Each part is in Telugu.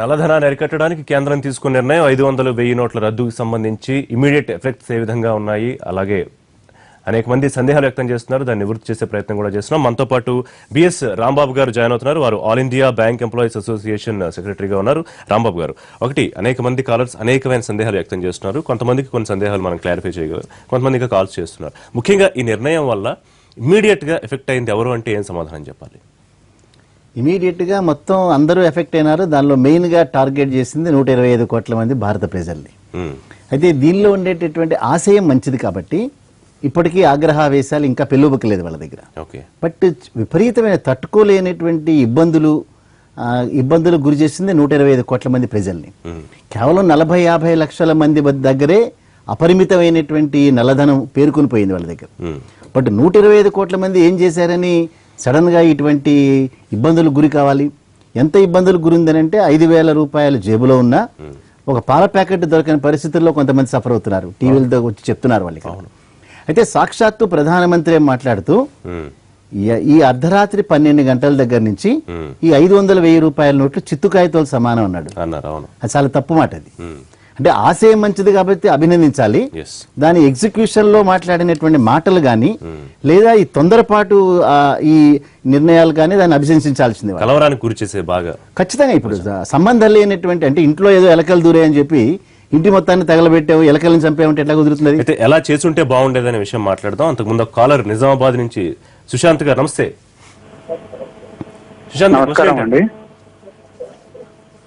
నల్లధనాన్ని అరికట్టడానికి కేంద్రం తీసుకున్న నిర్ణయం 500,000 నోట్ల రద్దుకు సంబంధించి ఇమీడియట్ ఎఫెక్ట్స్ ఏ విధంగా ఉన్నాయి, అలాగే అనేక మంది సందేహాలు వ్యక్తం చేస్తున్నారు. దాన్ని నివృత్తి చేసే ప్రయత్నం కూడా చేస్తున్నాం. మనతో పాటు బిఎస్ రాంబాబు గారు జాయిన్ అవుతున్నారు. వారు all India bank employees association సెక్రటరీగా ఉన్నారు. రాంబాబు గారు, ఒకటి, అనేక మంది కాలర్స్ అనేకమైన సందేహాలు వ్యక్తం చేస్తున్నారు. కొంతమందికి కొన్ని సందేహాలు మనం క్లారిఫై చేయగలరు, కొంతమందికి కాల్స్ చేస్తున్నారు. ముఖ్యంగా ఈ నిర్ణయం వల్ల ఇమీడియట్ గా ఎఫెక్ట్ అయింది ఎవరు అంటే ఏం సమాధానం చెప్పాలి? ఇమీడియట్ గా మొత్తం అందరూ ఎఫెక్ట్ అయినారు. దానిలో మెయిన్ గా టార్గెట్ చేసింది 125 కోట్ల మంది భారత ప్రజల్ని. అయితే దీనిలో ఉండేటటువంటి ఆశయం మంచిది కాబట్టి ఇప్పటికీ ఆగ్రహావేశాలు ఇంకా పెళ్ళుబుక్కలేదు వాళ్ళ దగ్గర. బట్ విపరీతమైన తట్టుకోలేనటువంటి ఇబ్బందులు గురి చేసింది 125 కోట్ల మంది ప్రజల్ని. కేవలం 40-50 లక్షల మంది దగ్గరే అపరిమితమైనటువంటి నల్లధనం పేరుకుని పోయింది వాళ్ళ దగ్గర. బట్ 125 కోట్ల మంది ఏం చేశారని సడన్ గా ఇటువంటి ఇబ్బందులు గురి కావాలి? ఎంత ఇబ్బందులు గురిందనంటే 5,000 రూపాయలు జేబులో ఉన్నా ఒక పాల ప్యాకెట్ దొరకని పరిస్థితుల్లో కొంతమంది సఫర్ అవుతున్నారు. టీవీలతో వచ్చి చెప్తున్నారు వాళ్ళకి. అయితే సాక్షాత్తు ప్రధానమంత్రి మాట్లాడుతూ ఈ అర్ధరాత్రి 12 గంటల దగ్గర నుంచి ఈ 500,000 రూపాయల నోట్లు చిత్తుకాయతో సమానం అన్నాడు. అది చాలా తప్పు మాట. అది అంటే ఆశయం మంచిది కాబట్టి అభినందించాలి. దాని ఎగ్జిక్యూషన్ లో మాట్లాడినటువంటి మాటలు గాని లేదా ఈ తొందరపాటు ఈ నిర్ణయాలు కానీ దాన్ని అభిశంసించాల్సింది. కలవరానికి గురి చేసే బాగా ఖచ్చితంగా. ఇప్పుడు సంబంధం లేనటువంటి, అంటే ఇంట్లో ఏదో ఎలకలు దూరే అని చెప్పి ఇంటి మొత్తాన్ని తగలబెట్టావు, ఎలకలను చంపామంటే ఎట్లా కుదురుతుంది? అయితే ఎలా చేసుంటే బాగుండేదనే విషయం మాట్లాడదాం. అంతకుముందు కాలర్ నిజామాబాద్ నుంచి సుశాంత్ గారు. నమస్తే సుశాంత్. నమస్కారం అండి.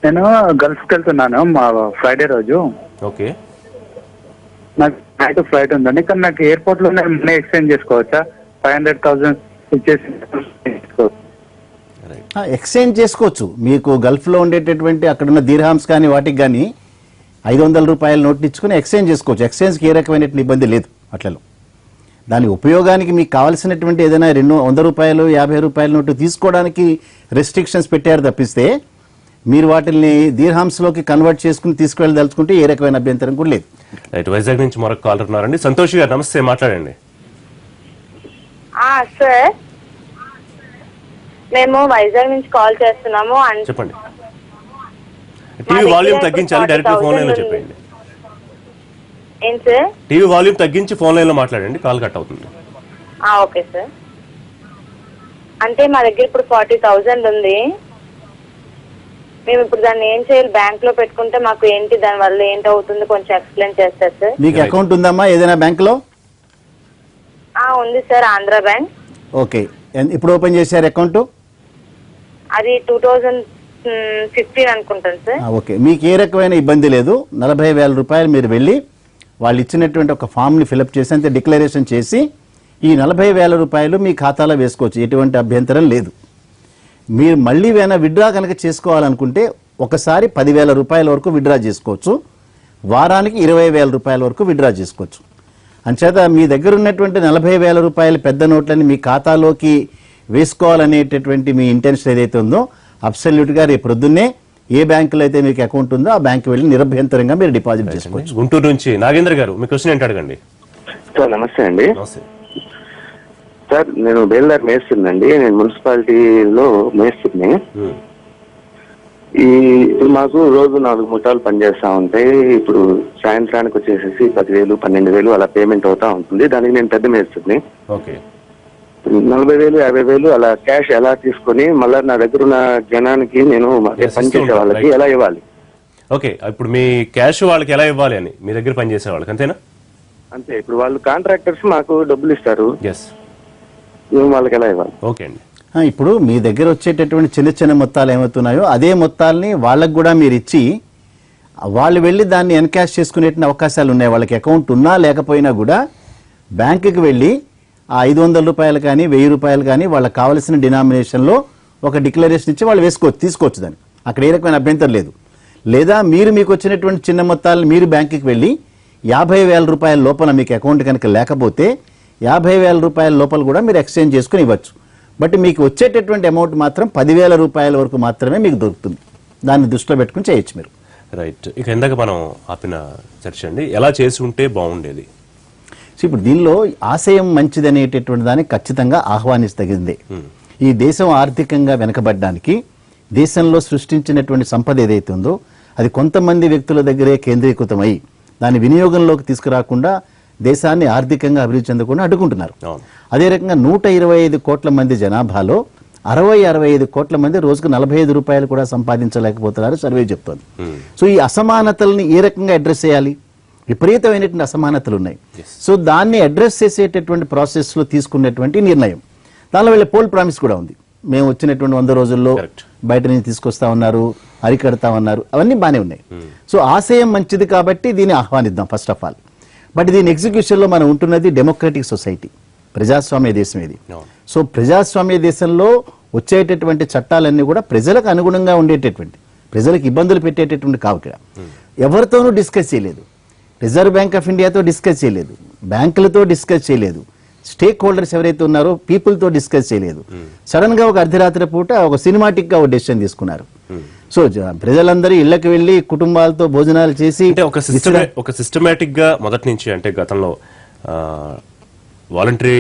నేను గల్ఫ్కి వెళ్తున్నాను మా ఫ్రైడే రోజు. ఓకే. నాకు నైట్ ఫ్లైట్ ఉందండి, కానీ నాకు ఎయిర్పోర్ట్ లో మనీ ఎక్స్చేంజ్ చేసుకోవచ్చా? 500,000 ఇచ్చేసి ఎక్స్చేంజ్ చేసుకోవచ్చు. మీకు గల్ఫ్ లో ఉండేటటువంటి అక్కడున్న దీర్హామ్స్ కానీ వాటికి కానీ 500 రూపాయల నోట్ ఇచ్చుకుని ఎక్స్చేంజ్ చేసుకోవచ్చు. ఎక్స్చేంజ్కి ఏ రకమైన ఇబ్బంది లేదు. అట్లలో దాని ఉపయోగానికి మీకు కావాల్సినటువంటి ఏదైనా 100 రూపాయలు 50 రూపాయల నోటు తీసుకోవడానికి రెస్ట్రిక్షన్స్ పెట్టారు తప్పిస్తే మీరు వాటిని దీర్హామ్స్ లోకి కన్వర్ట్ చేసుకుని తీసుకువెళ్ళదలుచుకుంటే ఏ రకమైన అభ్యంతరం కూడా లేదు. రైట్. వైజాగ్ నుంచి మరొక కాలర్ ఉన్నారండి. సంతోష్ గారు నమస్తే, మాట్లాడండి. సార్, మేము వైజాగ్ నుంచి కాల్ చేస్తున్నాము. చెప్పండి. టీవీ వాల్యూమ్ తగ్గించాలి, డైరెక్ట్ ఫోన్ లైన్ లో చెప్పండి. ఏం సార్? టీవీ వాల్యూమ్ తగ్గించి ఫోన్ లైన్ లో మాట్లాడండి, కాల్ కట్ అవుతుంది. Okay sir. అంటే మా దగ్గర ఇప్పుడు 40,000 ఉంది. మేము ఇప్పుడు దాన్ని ఏం చేయాలి? బ్యాంక్ లో పెట్టుకుంటే మాకు ఏంటి, దాని వల్ల ఏంటి అవుతుంది, కొంచెం ఎక్స్ప్లెయిన్ చేస్తారు సార్. మీకు అకౌంట్ ఉందమ్మా ఏదైనా బ్యాంక్ లో? ఉంది సార్, ఆంధ్ర బ్యాంక్. ఓకే. ఇప్పుడు ఓపెన్ చేశారు అకౌంట్? అది 2015 అనుకుంటాను సార్. ఓకే. మీకు ఏ రకమైన ఇబ్బంది లేదు. 40,000 రూపాయలు మీరు వెళ్ళి వాళ్ళు ఇచ్చినటువంటి ఒక ఫామ్ ని ఫిలప్ చేసి అంతే డిక్లరేషన్ చేసి ఈ 40,000 రూపాయలు మీ ఖాతాలో వేసుకోవచ్చు. ఎటువంటి అభ్యంతరం లేదు. మీరు మళ్ళీ ఏమైనా విత్డ్రా కనుక చేసుకోవాలనుకుంటే ఒకసారి 10,000 రూపాయల వరకు విత్డ్రా చేసుకోవచ్చు. వారానికి 20,000 రూపాయల వరకు విత్డ్రా చేసుకోవచ్చు. అంచేత మీ దగ్గర ఉన్నటువంటి 40,000 రూపాయల పెద్ద నోట్లని మీ ఖాతాలోకి వేసుకోవాలనేటటువంటి మీ ఇంటెన్షన్ ఏదైతే ఉందో అబ్సల్యూట్ గా రేపు పొద్దున్నే ఏ బ్యాంకులో అయితే మీకు అకౌంట్ ఉందో ఆ బ్యాంకు వెళ్ళి నిరభ్యంతరంగా మీరు డిపాజిట్ చేసుకోవచ్చు. గుంటూరు నుంచి నాగేంద్ర గారు, మీ క్వశ్చన్ ఏంటి అడగండి. నమస్తే అండి. సార్, నేను బేల్దార్ మేస్తుందండి. నేను మున్సిపాలిటీలో మేస్తుంది. ఇప్పుడు మాకు రోజు 4 ముఠాలు పనిచేస్తా ఉంటాయి. ఇప్పుడు సాయంత్రానికి వచ్చేసేసి 10,000, 12,000 అలా పేమెంట్ అవుతా ఉంటుంది. దానికి నేను పెద్ద మేస్తుంది. 40,000, 50,000 అలా క్యాష్ ఎలా తీసుకొని మళ్ళీ నా దగ్గర ఉన్న జనానికి నేను పనిచేసే వాళ్ళకి ఎలా ఇవ్వాలి? ఓకే. ఇప్పుడు మీ క్యాష్ వాళ్ళకి ఎలా ఇవ్వాలి అని మీ దగ్గర పనిచేసే వాళ్ళకి అంతేనా? అంతే. ఇప్పుడు వాళ్ళు కాంట్రాక్టర్స్ మాకు డబ్బులు ఇస్తారు, వాళ్ళకి ఎలా ఇవ్వాలి? ఓకే అండి. ఇప్పుడు మీ దగ్గర వచ్చేటటువంటి చిన్న చిన్న మొత్తాలు ఏమవుతున్నాయో అదే మొత్తాలని వాళ్ళకు కూడా మీరు ఇచ్చి వాళ్ళు వెళ్ళి దాన్ని ఎన్కాష్ చేసుకునే అవకాశాలు ఉన్నాయి. వాళ్ళకి అకౌంట్ ఉన్నా లేకపోయినా కూడా బ్యాంకుకి వెళ్ళి ఆ 500 రూపాయలు కానీ 1000 రూపాయలు కానీ వాళ్ళకి కావాల్సిన డినామినేషన్లో ఒక డిక్లరేషన్ ఇచ్చి వాళ్ళు తీసుకోవచ్చు దాన్ని. అక్కడ ఏ రకమైన అభ్యంతరం లేదు. లేదా మీకు వచ్చినటువంటి చిన్న మొత్తాలను మీరు బ్యాంకుకి వెళ్ళి 50,000 రూపాయల లోపల మీకు అకౌంట్ కనుక లేకపోతే 50,000 రూపాయల లోపల కూడా మీరు ఎక్స్చేంజ్ చేసుకుని ఇవ్వచ్చు. బట్ మీకు వచ్చేటటువంటి అమౌంట్ మాత్రం 10,000 రూపాయల వరకు మాత్రమే మీకు దొరుకుతుంది. దాన్ని దృష్టిలో పెట్టుకుని చేయొచ్చు మీరు. రైట్. ఇక ఇందాక మనం ఆపిన చర్చ అండి, ఎలా చేసి ఉంటే బాగుండేది? ఇప్పుడు దీనిలో ఆశయం మంచిదనేటటువంటి దాన్ని ఖచ్చితంగా ఆహ్వానిస్తగిందే. ఈ దేశం ఆర్థికంగా వెనకబడ్డానికి దేశంలో సృష్టించినటువంటి సంపద ఏదైతే ఉందో అది కొంతమంది వ్యక్తుల దగ్గరే కేంద్రీకృతమై దాని వినియోగంలోకి తీసుకురాకుండా దేశాన్ని ఆర్థికంగా అభివృద్ధి చెందకుండా అడ్డుకుంటున్నారు. అదే రకంగా 125 కోట్ల మంది జనాభాలో 65 కోట్ల మంది రోజుకు 45 రూపాయలు కూడా సంపాదించలేకపోతున్నారు సర్వే చెప్తోంది. సో ఈ అసమానతల్ని ఏ రకంగా అడ్రస్ చేయాలి? విపరీతమైనటువంటి అసమానతలు ఉన్నాయి. సో దాన్ని అడ్రస్ చేసేటటువంటి ప్రాసెస్లో తీసుకున్నటువంటి నిర్ణయం, దానిలో వీళ్ళ పోల్ ప్రామిస్ కూడా ఉంది. మేము వచ్చినటువంటి 100 రోజుల్లో బయట నుంచి తీసుకొస్తా ఉన్నారు, అరికడతా ఉన్నారు, అవన్నీ బాగానే ఉన్నాయి. సో ఆశయం మంచిది కాబట్టి దీన్ని ఆహ్వానిద్దాం ఫస్ట్ ఆఫ్ ఆల్. బట్ దీని ఎగ్జిక్యూషన్లో మనం ఉంటున్నది డెమోక్రటిక్ సొసైటీ, ప్రజాస్వామ్య దేశం ఇది. సో ప్రజాస్వామ్య దేశంలో వచ్చేటటువంటి చట్టాలన్నీ కూడా ప్రజలకు అనుగుణంగా ఉండేటటువంటి, ప్రజలకు ఇబ్బందులు పెట్టేటటువంటి కావు. ఇక్కడ ఎవరితోనూ డిస్కస్ చేయలేదు, రిజర్వ్ బ్యాంక్ ఆఫ్ ఇండియాతో డిస్కస్ చేయలేదు, బ్యాంకులతో డిస్కస్ చేయలేదు, స్టేక్ హోల్డర్స్ ఎవరైతే ఉన్నారో పీపుల్తో డిస్కస్ చేయలేదు. సడన్ గా ఒక అర్ధరాత్రి పూట ఒక సినిమాటిక్ గా ఒక డెసిషన్ తీసుకున్నారు. సో ప్రజలందరూ ఇళ్లకు వెళ్లి కుటుంబాలతో భోజనాలు చేసి ఒక సిస్టమేటిక్ గా మొదటి నుంచి, అంటే గతంలో వాలంటరీ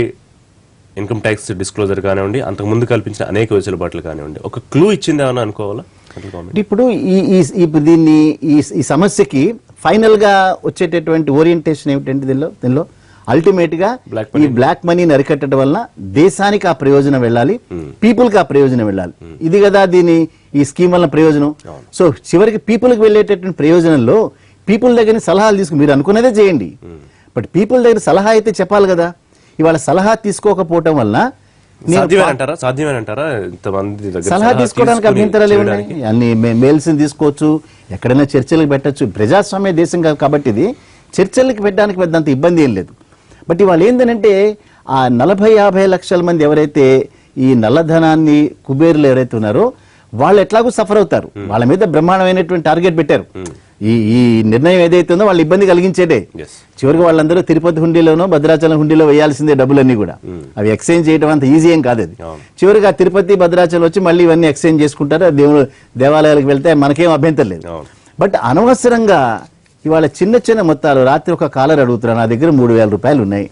ఇన్కమ్ ట్యాక్స్ డిస్క్లోజర్ కానివ్వండి, అంతకు ముందు కల్పించిన అనేక వెసులుబాట్లు కానివ్వండి, ఒక క్లూ ఇచ్చిందేమన్నా అనుకోవాలా? ఇప్పుడు దీన్ని ఈ సమస్యకి ఫైనల్ గా వచ్చేటటువంటి ఓరియంటేషన్ ఏమిటంటే దీనిలో అల్టిమేట్ గా ఈ బ్లాక్ మనీని అరికట్టడం వల్ల దేశానికి ఆ ప్రయోజనం వెళ్ళాలి, పీపుల్ కి ఆ ప్రయోజనం వెళ్ళాలి. ఇది కదా దీని ఈ స్కీమ్ వల్ల ప్రయోజనం. సో చివరికి పీపుల్ కి వెళ్ళేటటువంటి ప్రయోజనంలో పీపుల్ దగ్గర సలహాలు తీసుకుని మీరు అనుకున్నదే చేయండి. బట్ పీపుల్ దగ్గర సలహా అయితే చెప్పాలి కదా. ఇవాళ సలహా తీసుకోకపోవటం వల్ల సలహా తీసుకోవడానికి అభ్యంతరాలు ఏమున్నాయి? అన్ని మెయిల్స్ తీసుకోవచ్చు, ఎక్కడైనా చర్చలకు పెట్టచ్చు. ప్రజాస్వామ్య దేశం కాబట్టి ఇది చర్చలకు పెట్టడానికి పెద్దంత ఇబ్బంది ఏం లేదు. బట్ ఇవాళ ఏంటంటే ఆ 40-50 లక్షల మంది ఎవరైతే ఈ నల్లధనాన్ని కుబేరులు ఎవరైతే ఉన్నారో వాళ్ళు ఎట్లాగూ సఫర్ అవుతారు. వాళ్ళ మీద బ్రహ్మాండమైనటువంటి టార్గెట్ పెట్టారు. ఈ నిర్ణయం ఏదైతే ఉందో వాళ్ళు ఇబ్బంది కలిగించేదే. చివరికి వాళ్ళందరూ తిరుపతి హుండీలోనో భద్రాచలం హుండీలో వేయాల్సిందే డబ్బులన్నీ కూడా. అవి ఎక్స్చేంజ్ చేయడం అంత ఈజీ ఏం కాదు. అది చివరికి ఆ తిరుపతి భద్రాచలం వచ్చి మళ్ళీ ఇవన్నీ ఎక్స్చేంజ్ చేసుకుంటారు. దేవాలయాలకు వెళ్తే మనకేం అభ్యంతరం లేదు. బట్ అనవసరంగా ఇవాళ చిన్న చిన్న మొత్తాలు, రాత్రి ఒక కాలర్ అడుగుతున్నారు, నా దగ్గర 3,000 రూపాయలు ఉన్నాయి,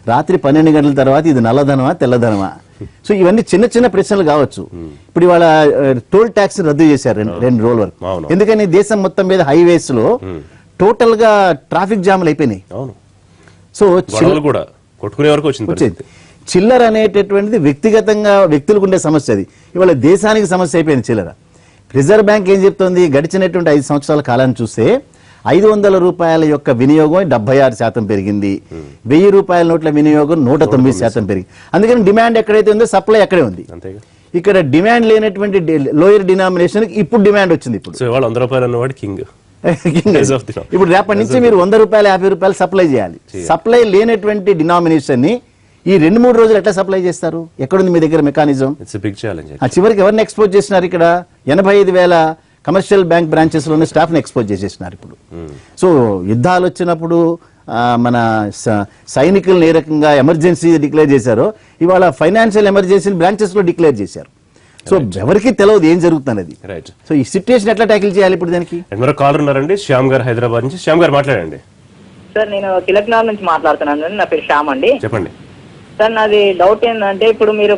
రాత్రి 12 గంటల తర్వాత ఇది నల్లధనమా తెల్లధనమా? సో ఇవన్నీ చిన్న చిన్న ప్రశ్నలు కావచ్చు. ఇప్పుడు ఇవాళ టోల్ ట్యాక్స్ రద్దు చేశారు 2 రోజుల వరకు. ఎందుకని దేశం మొత్తం మీద హైవేస్ లో టోటల్ గా ట్రాఫిక్ జామ్లు అయిపోయినాయి. సో చిల్లర అనేటటువంటిది వ్యక్తిగతంగా వ్యక్తులకు ఉండే సమస్య, అది ఇవాళ దేశానికి సమస్య అయిపోయింది చిల్లర. రిజర్వ్ బ్యాంక్ ఏం చెప్తోంది? గడిచినటువంటి 5 సంవత్సరాల కాలాన్ని చూస్తే 500 రూపాయల యొక్క వినియోగం 76% పెరిగింది, 1000 రూపాయల నోట్ల వినియోగం 109% పెరిగింది. అందుకని డిమాండ్ ఎక్కడైతే ఉందో సప్లై అక్కడే ఉంది. ఇక్కడ డిమాండ్ లేనటువంటి లోయర్ డినామినేషన్ ఇప్పుడు డిమాండ్ వచ్చింది. ఇప్పుడు 100 రూపాయలు అన్నవాడు కింగ్. ఇప్పుడు రేపటి నుంచి మీరు 100 రూపాయలు 50 రూపాయలు సప్లై చేయాలి. సప్లై లేనటువంటి డినామినేషన్ ని ఈ 2-3 రోజులు ఎట్లా సప్లై చేస్తారు? ఎక్కడుంది మీ దగ్గర మెకానిజం? చివరికి ఎవరిని ఎక్స్పోజ్ చేసినారు? ఇక్కడ 85,000 కమర్షియల్ బ్యాంక్ బ్రాంచెస్ లోనే స్టాఫ్ ని ఎక్స్పోజ్ చేసేసినారు ఇప్పుడు. సో యుద్ధాలు వచ్చినప్పుడు మన సైనికులను ఏ రకంగా ఎమర్జెన్సీ డిక్లేర్ చేశారో ఇవాళ ఫైనాన్షియల్ ఎమర్జెన్సీ బ్రాంచెస్ లో డిక్లేర్ చేశారు. సో ఎవరికి తెలియదు ఏం జరుగుతున్నది. సో ఈ సిచ్యుయేషన్ ఎట్లా ట్యాకిల్ చేయాలి ఇప్పుడు? దానికి కాలర్ ఉన్నారండి, శ్యామ్ గారు హైదరాబాద్ నుంచి. శ్యామ్ గారు మాట్లాడండి. సార్ నేను తిలక్నగర్ నుంచి మాట్లాడుతున్నాను. నా పేరు శ్యామ్ అండి. చెప్పండి సార్. నాది డౌట్ ఏంటంటే ఇప్పుడు మీరు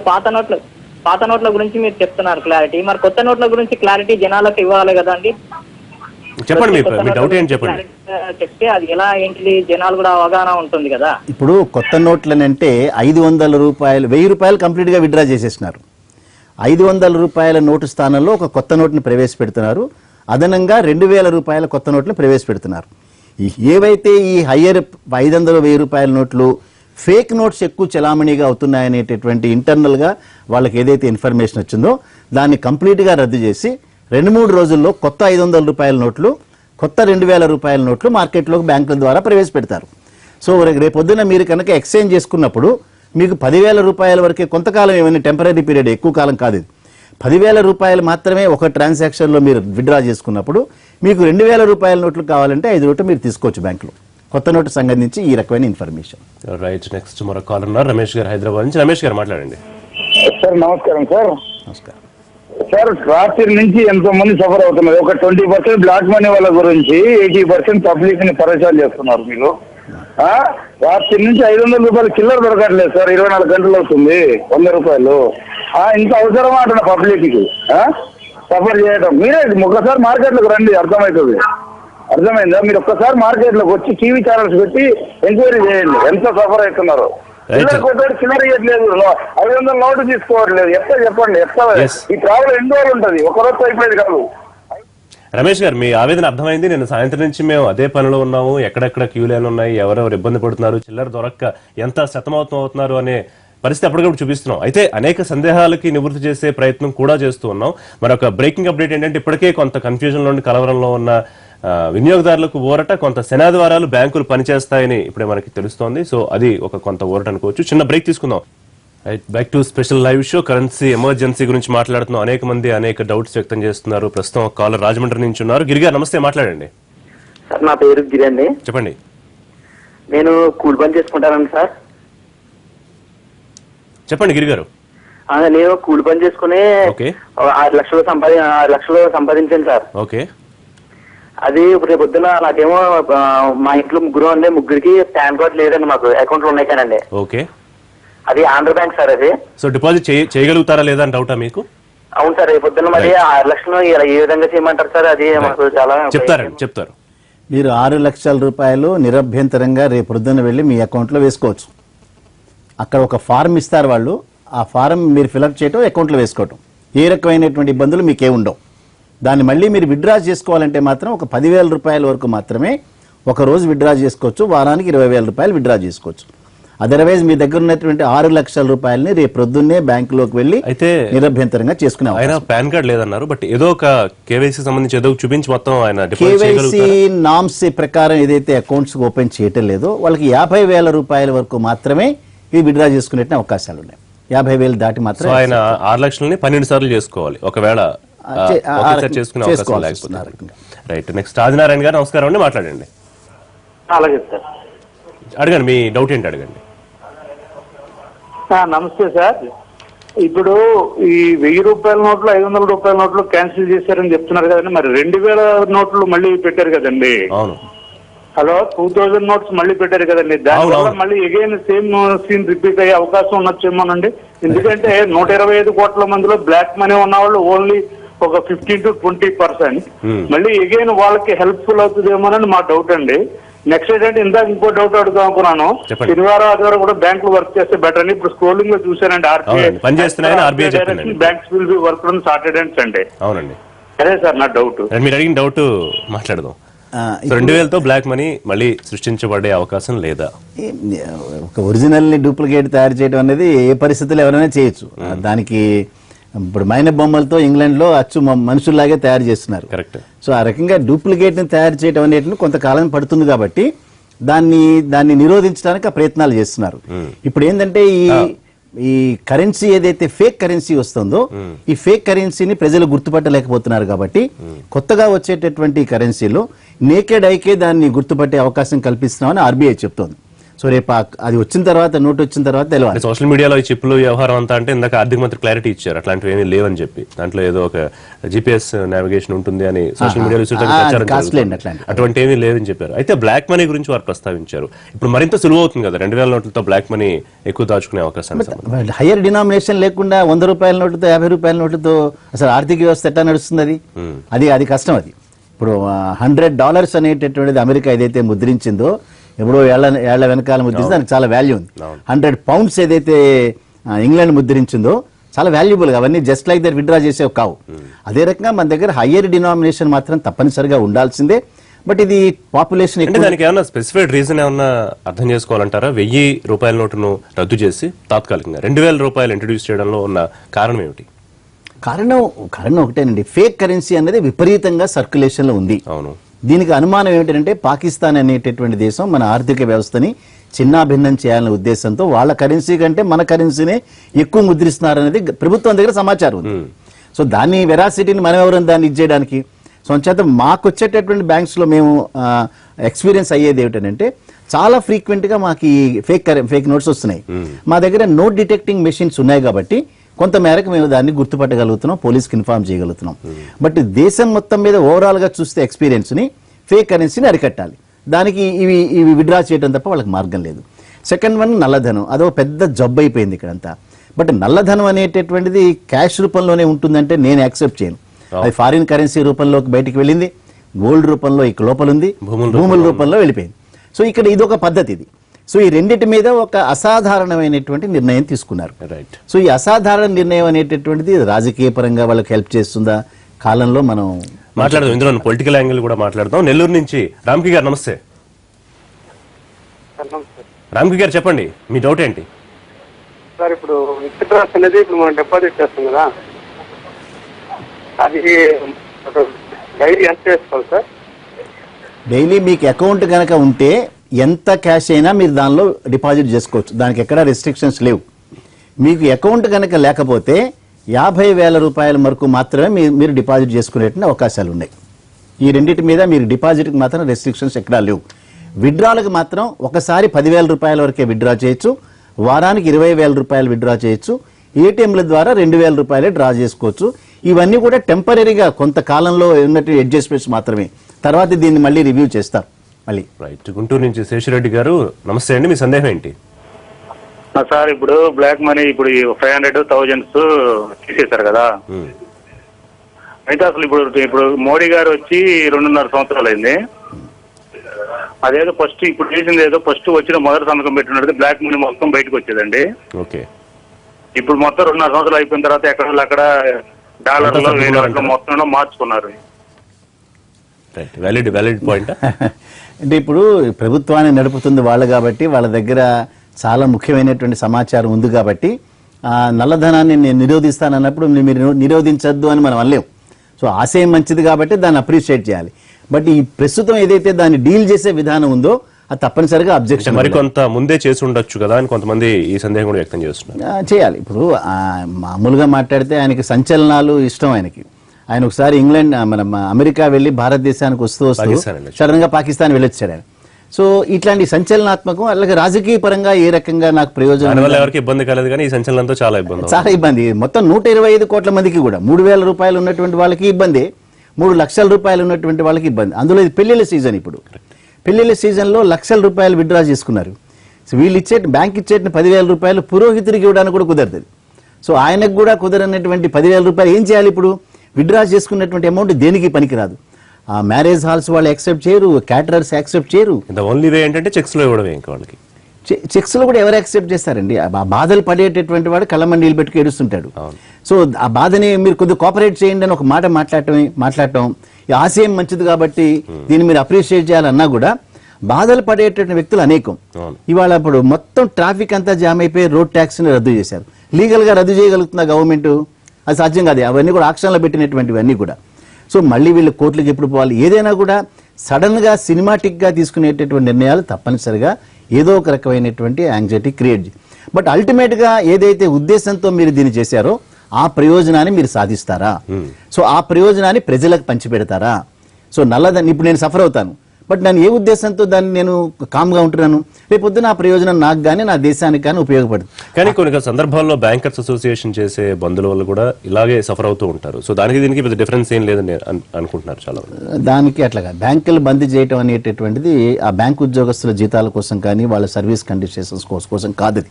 పాత నోట్ల గురించి మీరు చెప్తున్నారు క్లారిటీ, మరి కొత్త నోట్ల గురించి క్లారిటీ జనాలకు ఇవ్వాలి కదా అండి. చెప్పండి మీ డౌట్ ఏంటి చెప్పండి. చెప్తే అది ఎలా ఏంటిది జనాలు కూడా అవగాహన ఉంటుంది కదా. ఇప్పుడు కొత్త నోట్లని అంటే 500 రూపాయలు 1000 రూపాయలు కంప్లీట్ గా విత్డ్రా చేసేసినారు. 500 రూపాయల నోటు స్థానంలో ఒక కొత్త నోటుని ప్రవేశపెడుతున్నారు. అదనంగా 2000 రూపాయల కొత్త నోట్లను ప్రవేశపెడుతున్నారు. ఏవైతే ఈ హయ్యర్ 500, 1000 రూపాయల నోట్లు ఫేక్ నోట్స్ ఎక్కువ చలామణిగా అవుతున్నాయనేటటువంటి ఇంటర్నల్ గా వాళ్ళకి ఏదైతే ఇన్ఫర్మేషన్ వచ్చిందో దాన్ని కంప్లీట్ గా రద్దు చేసి 2-3 రోజుల్లో కొత్త 500 రూపాయల నోట్లు, కొత్త 2000 రూపాయల నోట్లు మార్కెట్లోకి బ్యాంకుల ద్వారా ప్రవేశపెడతారు. సో రేపొద్దున మీరు కనుక ఎక్స్చేంజ్ చేసుకున్నప్పుడు మీకు 10,000 రూపాయల వరకే, కొంతకాలం ఏమైనా టెంపరీ పీరియడ్, ఎక్కువ కాలం కాదు ఇది, 10,000 రూపాయలు మాత్రమే ఒక ట్రాన్సాక్షన్లో మీరు విత్డ్రా చేసుకున్నప్పుడు మీకు 2,000 రూపాయల నోట్లు కావాలంటే 5 నోట్లు మీరు తీసుకోవచ్చు బ్యాంకులో. కొత్త నోటు సంబంధించి ఈ రకమైన ఇన్ఫర్మేషన్. రైట్. నెక్స్ట్ మరో కాలర్ ఉన్నారు, రమేష్ గారు హైదరాబాద్ నుంచి. రమేష్ గారు మాట్లాడండి. సార్ నమస్కారం. సార్ నమస్కారం సార్. రాత్రి నుంచి ఎంతో మంది సఫర్ అవుతున్నారు. ఒక 20% బ్లాక్ మనీ వాళ్ళ గురించి 80% పబ్లిక్ ని పరేషాన్ చేస్తున్నారు మీరు. రాత్రి నుంచి 500 రూపాయలు చిల్లర దొరకట్లేదు సార్. 24 గంటలు అవుతుంది 100 రూపాయలు. ఇంత అవసరమా అంటున్నా పబ్లిక్ కి? సఫర్ చేయడం. మీరే ఒక్కసారి మార్కెట్లోకి రండి, అర్థమవుతుంది. అర్థమైందా? మీరు ఒక్కసారి మార్కెట్లోకి వచ్చి టీవీ ఛానల్స్ పెట్టి ఎంక్వైరీ చేయండి ఎంత సఫర్ అవుతున్నారు. చిల్లర ఇవ్వట్లేదు, 500 నోటు తీసుకోవట్లేదు. ఎట్లా చెప్పండి, ఎట్లా ఈ ట్రావెల్ ఎన్ని రోజులు ఉంటుంది? ఒక రోజు అయిపోయేది కాదు. రమేష్ గారు, మీ ఆవేదన అర్థమైంది. నేను సాయంత్రం నుంచి మేము అదే పనిలో ఉన్నాము. ఎక్కడెక్కడ క్యూ లైన్ ఉన్నాయి, ఎవరెవరు ఇబ్బంది పడుతున్నారు, చిల్లర దొరక్క ఎంత సతమతం అవుతున్నారు అనే పరిస్థితి అప్పటికప్పుడు చూపిస్తున్నాం. అయితే అనేక సందేహాలకి నివృత్తి చేసే ప్రయత్నం కూడా చేస్తూ ఉన్నాం. మరొక బ్రేకింగ్ అప్డేట్ ఏంటంటే, ఇప్పటికే కొంత కన్ఫ్యూజన్ లో కలవరంలో ఉన్న వినియోగదారులకు ఊరట, కొంత శనాదివారాలు బ్యాంకులు పనిచేస్తాయని ఇప్పుడే మనకి తెలుస్తోంది. సో అది ఒక కొంత ఊరట అనుకోవచ్చు. చిన్న బ్రేక్ తీసుకుందాం. Back to special live show. Currency emergency గురించి మాట్లాడుతున్నాం. అనేక మంది అనేక డౌట్స్ వ్యక్తం చేస్తున్నారు. ప్రస్తుతం ఒక కాలర్ రాజమండ్రి నుంచి ఉన్నారు. గిరి గారు నమస్తే, మాట్లాడండి. సార్ నా పేరు గిరి అండి. చెప్పండి. నేను కూలి పని చేసుకుంటానండి సార్. చెప్పండి గిరి గారు. నేను కూలి పని చేసుకుని 6 లక్షలు సంపాదించాను సార్. ఓకే. అది రేపు పొద్దున నాకేమో మా ఇంట్లో ముగ్గురికి పాన్ కార్డ్ లేదండి, మాకు అకౌంట్లు ఉన్నాయి కానండి. ఓకే. అది ఆంధ్ర బ్యాంక్ సార్. అది సో డిపాజిట్ చేయగలుగుతారా లేదా అని డౌటా మీకు? అవును సార్. రేపు పొద్దున మరి 6 లక్షలు ఏ విధంగా చేయమంటారు సార్? అది మాకు చాలా చెప్తారు. మీరు 6 లక్షల రూపాయలు నిరభ్యంతరంగా రేపు పొద్దున్న వెళ్ళి మీ అకౌంట్లో వేసుకోవచ్చు. అక్కడ ఒక ఫారం ఇస్తారు వాళ్ళు. ఆ ఫారం మీరు ఫిలప్ చేయటం, అకౌంట్లో వేసుకోవటం, ఏ రకమైనటువంటి ఇబ్బందులు మీకే ఉండవు. దాన్ని మళ్ళీ మీరు విత్డ్రా చేసుకోవాలంటే మాత్రం ఒక 10,000 రూపాయల వరకు మాత్రమే ఒక రోజు విత్డ్రా చేసుకోవచ్చు. వారానికి 20,000 రూపాయలు విత్డ్రా చేసుకోవచ్చు. అదర్వైజ్ మీ దగ్గర ఉన్నటువంటి 6 లక్షల రూపాయలని రేపు ప్రొద్దున్నే బ్యాంకులోకి వెళ్ళి అయితే నిరభ్యంతరంగా చేసుకునే. ఆయన పాన్ కార్డ్ లేదన్నారు, బట్ ఏదో ఒక కేవైసీ సంబంధించి ఏదో చూపించి మొత్తం ఆయన కేవైసీ నామ్స్ ప్రకారం ఏదైతే అకౌంట్స్ ఓపెన్ చేయటం లేదో వాళ్ళకి 50,000 రూపాయల వరకు మాత్రమే ఇది విత్డ్రా చేసుకునే అవకాశాలు ఉన్నాయి. 50,000 దాటి మాత్రం ఆయన 6 లక్షలని 12 సార్లు చేసుకోవాలి ఒకవేళ చేసుకునే అవకాశం లేకపోతే. రైట్. నెక్స్ట్ ఆదినారాయణ గారు నమస్కారం అండి, మాట్లాడండి. అలాగే సార్. అడగండి, మీ డౌట్ ఏంటి అడగండి. నమస్తే సార్. ఇప్పుడు ఈ 1000 రూపాయల నోట్లు 500 రూపాయల నోట్లు క్యాన్సిల్ చేశారని చెప్తున్నారు కదండి, మరి 2000 నోట్లు మళ్ళీ పెట్టారు కదండి. అవును. హలో, 2000 నోట్స్ మళ్ళీ పెట్టారు కదండి. దానివల్ల మళ్ళీ ఎగైన్ సేమ్ సీన్ రిపీట్ అయ్యే అవకాశం ఉండొచ్చేమోనండి. ఎందుకంటే 125 కోట్ల మందిలో బ్లాక్ మనీ ఉన్న వాళ్ళు ఓన్లీ ఒక 15 to 20%. మళ్ళీ ఎగైన్ వాళ్ళకి హెల్ప్ఫుల్ అవుతుందేమోనని మా డౌట్ అండి. నెక్స్ట్ ఏంటంటే, ఇందాక ఇంకో డౌట్ అడుగుదాం అనుకున్నాను. శనివారం ఆదివారం కూడా బ్యాంకులు వర్క్ చేస్తే బెటర్ అని ఇప్పుడు స్క్రోలింగ్ లో చూసానండి. Banks will be work on Saturday and Sunday. అవునండి. అదే సార్ నా డౌట్. మీరు అడిగిన డౌట్ మాట్లాడదాం. 2000తో బ్లాక్ మనీ మళ్ళీ సృష్టించబడే అవకాశం లేదా? ఒక ఒరిజినల్ ని డూప్లికేట్ తయారు చేయడం అనేది ఏ పరిస్థితుల్లో ఎవరైనా చేయొచ్చు. దానికి ఇప్పుడు మైన బొమ్మలతో ఇంగ్లాండ్ లో అచ్చు మనుషుల్లాగే తయారు చేస్తున్నారు. కరెక్ట్. సో ఆ రకంగా డూప్లికేట్ ని తయారు చేయడం అనేది కొంతకాలం పడుతుంది కాబట్టి దాన్ని నిరోధించడానికి ఆ ప్రయత్నాలు చేస్తున్నారు. ఇప్పుడు ఏంటంటే ఈ కరెన్సీ ఏదైతే ఫేక్ కరెన్సీ వస్తుందో ఈ ఫేక్ కరెన్సీని ప్రజలు గుర్తుపట్టలేకపోతున్నారు కాబట్టి కొత్తగా వచ్చేటటువంటి కరెన్సీలో నేకెడ్ ఐకే దాన్ని గుర్తుపట్టే అవకాశం కల్పిస్తున్నామని ఆర్బీఐ చెప్తోంది. సో రేపు అది వచ్చిన తర్వాత నోట్ వచ్చిన తర్వాత తెలియాలి. సోషల్ మీడియాలో ఈ చిప్లు వ్యవహారం అంతా అంటే ఇందాక ఆర్థిక మంత్రి క్లారిటీ ఇచ్చారు, అట్లాంటివి ఏమీ లేవని చెప్పి. దాంట్లో ఏదో ఒక GPS నావిగేషన్ ఉంటుంది అని సోషల్ మీడియాలో అటువంటి ఏమీ లేదని చెప్పారు. అయితే బ్లాక్ మనీ గురించి వారు ప్రస్తావించారు. ఇప్పుడు మరింత సులువు అవుతుంది కదా 2000 నోట్లతో బ్లాక్ మనీ ఎక్కువ దాచుకునే అవకాశం. హయ్యర్ డినామినేషన్ లేకుండా 100 రూపాయల నోట్లతో 50 రూపాయల నోట్లతో అసలు ఆర్థిక వ్యవస్థ ఎట్లా నడుస్తుంది? అది కష్టం. అది ఇప్పుడు $100 అనేటటువంటిది అమెరికా ఏదైతే ముద్రించిందో, ఎప్పుడో ఏళ్ల వెనకాల ముద్రించి దానికి చాలా వాల్యూ ఉంది. 100 పౌండ్స్ ఏదైతే ఇంగ్లాండ్ ముద్రించిందో చాలా వాల్యుబుల్. అవన్నీ జస్ట్ లైక్ దట్ విత్డ్రా చేసేవి కావు. అదే రకంగా మన దగ్గర హయ్యర్ డినామినేషన్ మాత్రం తప్పనిసరిగా ఉండాల్సిందే. బట్ ఇది పాపులేషన్ దానికి ఏమన్నా స్పెసిఫైడ్ రీజన్ ఏమన్నా అర్థం చేసుకోవాలంటారా? 1000 రూపాయల నోటును రద్దు చేసి తాత్కాలికంగా 2000 రూపాయలు ఇంట్రడ్యూస్ చేయడంలో ఉన్న కారణం ఏమిటి? కారణం ఒకటేనండి. ఫేక్ కరెన్సీ అనేది విపరీతంగా సర్క్యులేషన్ లో ఉంది. అవును. దీనికి అనుమానం ఏమిటంటే పాకిస్తాన్ అనేటటువంటి దేశం మన ఆర్థిక వ్యవస్థని చిన్నాభిన్నం చేయాలనే ఉద్దేశంతో వాళ్ళ కరెన్సీ కంటే మన కరెన్సీనే ఎక్కువ ముద్రిస్తున్నారనేది ప్రభుత్వం దగ్గర సమాచారం ఉంది. సో దాన్ని వెరాసిటీని మనం ఎవరైనా దాన్ని ఇచ్చేయడానికి. సో అంచేత మాకు వచ్చేటటువంటి బ్యాంక్స్ లో మేము ఎక్స్పీరియన్స్ అయ్యేది ఏమిటంటే చాలా ఫ్రీక్వెంట్ గా మాకు ఈ ఫేక్ నోట్స్ వస్తున్నాయి. మా దగ్గర నోట్ డిటెక్టింగ్ మెషిన్స్ ఉన్నాయి కాబట్టి కొంత మేరకు మేము దాన్ని గుర్తుపట్టగలుగుతున్నాం, పోలీస్కి ఇన్ఫార్మ్ చేయగలుగుతున్నాం. బట్ దేశం మొత్తం మీద ఓవరాల్ గా చూస్తే ఎక్స్పీరియన్స్ ని ఫేక్ కరెన్సీని అరికట్టాలి. దానికి ఇవి విత్డ్రా చేయడం తప్ప వాళ్ళకి మార్గం లేదు. సెకండ్ వన్ నల్లధనం. అదో పెద్ద జబ్బు అయిపోయింది ఇక్కడంతా. బట్ నల్లధనం అనేటటువంటిది క్యాష్ రూపంలోనే ఉంటుందంటే నేను యాక్సెప్ట్ చేయను. అది ఫారిన్ కరెన్సీ రూపంలోకి బయటికి వెళ్ళింది, గోల్డ్ రూపంలో ఇక లోపల ఉంది, భూముల రూపంలో వెళ్ళిపోయింది. సో ఇక్కడ ఇదొక పద్ధతి ఇది. సో ఈ రెండింటి మీద ఒక అసాధారణమైనటువంటి నిర్ణయం తీసుకున్నారు. రైట్. సో ఈ అసాధారణ నిర్ణయం అనేటటువంటిది రాజకీయ పరంగా వాళ్ళకి హెల్ప్ చేస్తుందా కాలంలో మనం మాట్లాడదాం. ఇందులో పొలిటికల్ యాంగిల్ కూడా మాట్లాడదాం. నెల్లూరు నుంచి రామ్కి గారు నమస్తే. రామ్కి గారు చెప్పండి, మీ డౌట్ ఏంటి? సార్ ఇప్పుడు విత్డ్రాస్ అనేది ఇప్పుడు మనం డిపాజిట్ చేస్తాం కదా, అది డైలీ ఎంత చేసుకోవాలి సార్? డైలీ మీకు అకౌంట్ కనుక ఉంటే ఎంత క్యాష్ అయినా మీరు దానిలో డిపాజిట్ చేసుకోవచ్చు, దానికి ఎక్కడ రెస్ట్రిక్షన్స్ లేవు. మీకు అకౌంట్ కనుక లేకపోతే 50,000 రూపాయల వరకు మాత్రమే మీరు డిపాజిట్ చేసుకునేటువంటి అవకాశాలు ఉన్నాయి. ఈ రెండింటి మీద మీరు డిపాజిట్కి మాత్రం రెస్ట్రిక్షన్స్ ఎక్కడా లేవు. విత్డ్రాలకు మాత్రం ఒకసారి 10,000 రూపాయల వరకే విత్డ్రా చేయొచ్చు, వారానికి 20,000 రూపాయలు విత్డ్రా చేయొచ్చు, ఏటీఎంల ద్వారా 2,000 రూపాయలే డ్రా చేసుకోవచ్చు. ఇవన్నీ కూడా టెంపరీగా కొంతకాలంలో ఉన్నట్టు అడ్జస్ట్మెంట్స్ మాత్రమే, తర్వాత దీన్ని మళ్ళీ రివ్యూ చేస్తారు మళ్ళీ. రైట్. గుంటూరు నుంచి శేషిరెడ్డి గారు నమస్తే అండి, మీ సందేహం ఏంటి? సార్ ఇప్పుడు బ్లాక్ మనీ ఇప్పుడు 500,000 తీసేశారు కదా, అయితే అసలు ఇప్పుడు మోడీ గారు వచ్చి 2.5 సంవత్సరాలు అయింది. అదేదో ఫస్ట్ ఇప్పుడు చేసింది ఏదో ఫస్ట్ వచ్చిన మొదటి సంతకం పెట్టినట్టు బ్లాక్ మనీ మొత్తం బయటకు వచ్చేదండి. ఓకే. ఇప్పుడు మొత్తం 2.5 సంవత్సరాలు అయిపోయిన తర్వాత ఎక్కడ డాలర్లో వేల మొత్తంలో మార్చుకున్నారు. Valid point. అంటే ఇప్పుడు ప్రభుత్వాన్ని నడుపుతుంది వాళ్ళు కాబట్టి వాళ్ళ దగ్గర చాలా ముఖ్యమైనటువంటి సమాచారం ఉంది కాబట్టి నల్లధనాన్ని నేను నిరోధిస్తానన్నప్పుడు మీరు నిరోధించద్దు అని మనం అనలేం. సో ఆశయం మంచిది కాబట్టి దాన్ని అప్రిషియేట్ చేయాలి. బట్ ఈ ప్రస్తుతం ఏదైతే దాన్ని డీల్ చేసే విధానం ఉందో అది తప్పనిసరిగా అబ్జెక్షన్. మరి కొంత ముందే చేసి ఉండొచ్చు కదా అని కొంతమంది ఈ సందేహం కూడా వ్యక్తం చేస్తున్నారు. చేయాలి. ఇప్పుడు మామూలుగా మాట్లాడితే ఆయనకి సంచలనాలు ఇష్టం. ఆయన ఒకసారి ఇంగ్లాండ్ మన అమెరికా వెళ్ళి భారతదేశానికి వస్తూ సడన్ గా పాకిస్తాన్ వెళ్ళొచ్చాడు ఆయన. సో ఇట్లాంటి సంచలనాత్మకం, అలాగే రాజకీయ పరంగా ఏ రకంగా నాకు ప్రయోజనం, ఎవరికి ఇబ్బంది కలదు కానీ ఈ సంచలనంతో చాలా ఇబ్బంది. మొత్తం 125 కోట్ల మందికి కూడా 3,000 రూపాయలు ఉన్నటువంటి వాళ్ళకి ఇబ్బంది, 3 లక్షల రూపాయలు ఉన్నటువంటి వాళ్ళకి ఇబ్బంది. అందులో ఇది పెళ్లిళ్ళ సీజన్. ఇప్పుడు పెళ్లిళ్ళ సీజన్ లో లక్షల రూపాయలు విత్డ్రా చేసుకున్నారు. సో వీళ్ళు బ్యాంక్ ఇచ్చేట 10,000 రూపాయలు పురోహితుడికి ఇవ్వడానికి కూడా కుదరదు. సో ఆయనకు కూడా కుదరనటువంటి 10,000 రూపాయలు ఏం చేయాలి? ఇప్పుడు విత్డ్రా చేసుకున్నటువంటి అమౌంట్ దేనికి పనికిరాదు. ఆ మ్యారేజ్ హాల్స్ వాళ్ళు యాక్సెప్ట్ చేయరు, క్యాటరర్స్ యాక్సెప్ట్ చేయరు. ఓన్లీ వే ఏంటంటే చెక్స్ లో ఇవ్వడమే. ఇంకా వాళ్ళకి చెక్స్ లో కూడా ఎవరు యాక్సెప్ట్ చేస్తారండి? ఆ బాధలు పడేటటువంటి వాడు కళ్ళమండీలు పెట్టుకు ఏడుస్తుంటాడు. సో ఆ బాధని మీరు కొద్దిగా కోఆపరేట్ చేయండి అని ఒక మాట మాట్లాడటం ఈ ఆశయం మంచిది కాబట్టి దీన్ని మీరు అప్రిషియేట్ చేయాలన్నా కూడా బాధలు పడేటటువంటి వ్యక్తులు అనేకం. ఇవాళ ఇప్పుడు మొత్తం ట్రాఫిక్ అంతా జామ్ అయిపోయి రోడ్ ట్యాక్స్ ని రద్దు చేశారు. లీగల్ గా రద్దు చేయగలుగుతుందా గవర్నమెంట్? అది సాధ్యం కాదు. అవన్నీ కూడా ఆక్షన్లో పెట్టినటువంటివన్నీ కూడా. సో మళ్ళీ వీళ్ళు కోర్టులకు ఎప్పుడు పోవాలి? ఏదైనా కూడా సడన్ గా సినిమాటిక్ గా తీసుకునేటటువంటి నిర్ణయాలు తప్పనిసరిగా ఏదో ఒక రకమైనటువంటి యాంగ్జైటీ క్రియేట్. బట్ అల్టిమేట్ గా ఏదైతే ఉద్దేశంతో మీరు దీన్ని చేశారో ఆ ప్రయోజనాన్ని మీరు సాధిస్తారా? సో ఆ ప్రయోజనాన్ని ప్రజలకు పంచిపెడతారా? సో నల్లదాన్ని ఇప్పుడు నేను సఫర్ అవుతాను, బట్ నేను ఏ ఉద్దేశంతో దాన్ని నేను కామ్గా ఉంటున్నాను? రేపొద్దున ఆ ప్రయోజనం నాకు కానీ నా దేశానికి కానీ ఉపయోగపడుతుంది. కానీ కొన్ని సందర్భాల్లో బ్యాంకర్స్ అసోసియేషన్ చేసే బంధుల వల్ల కూడా ఇలాగే సఫర్ అవుతూ ఉంటారు. సో దానికి దీనికి పెద్ద డిఫరెన్స్ ఏం లేదని అనుకుంటున్నారు చాలా మంది. దానికి అట్లాగా బ్యాంకులు బంద్ చేయడం అనేటటువంటిది ఆ బ్యాంక్ ఉద్యోగస్తుల జీతాల కోసం కానీ వాళ్ళ సర్వీస్ కండిషన్స్ కోసం కాదు.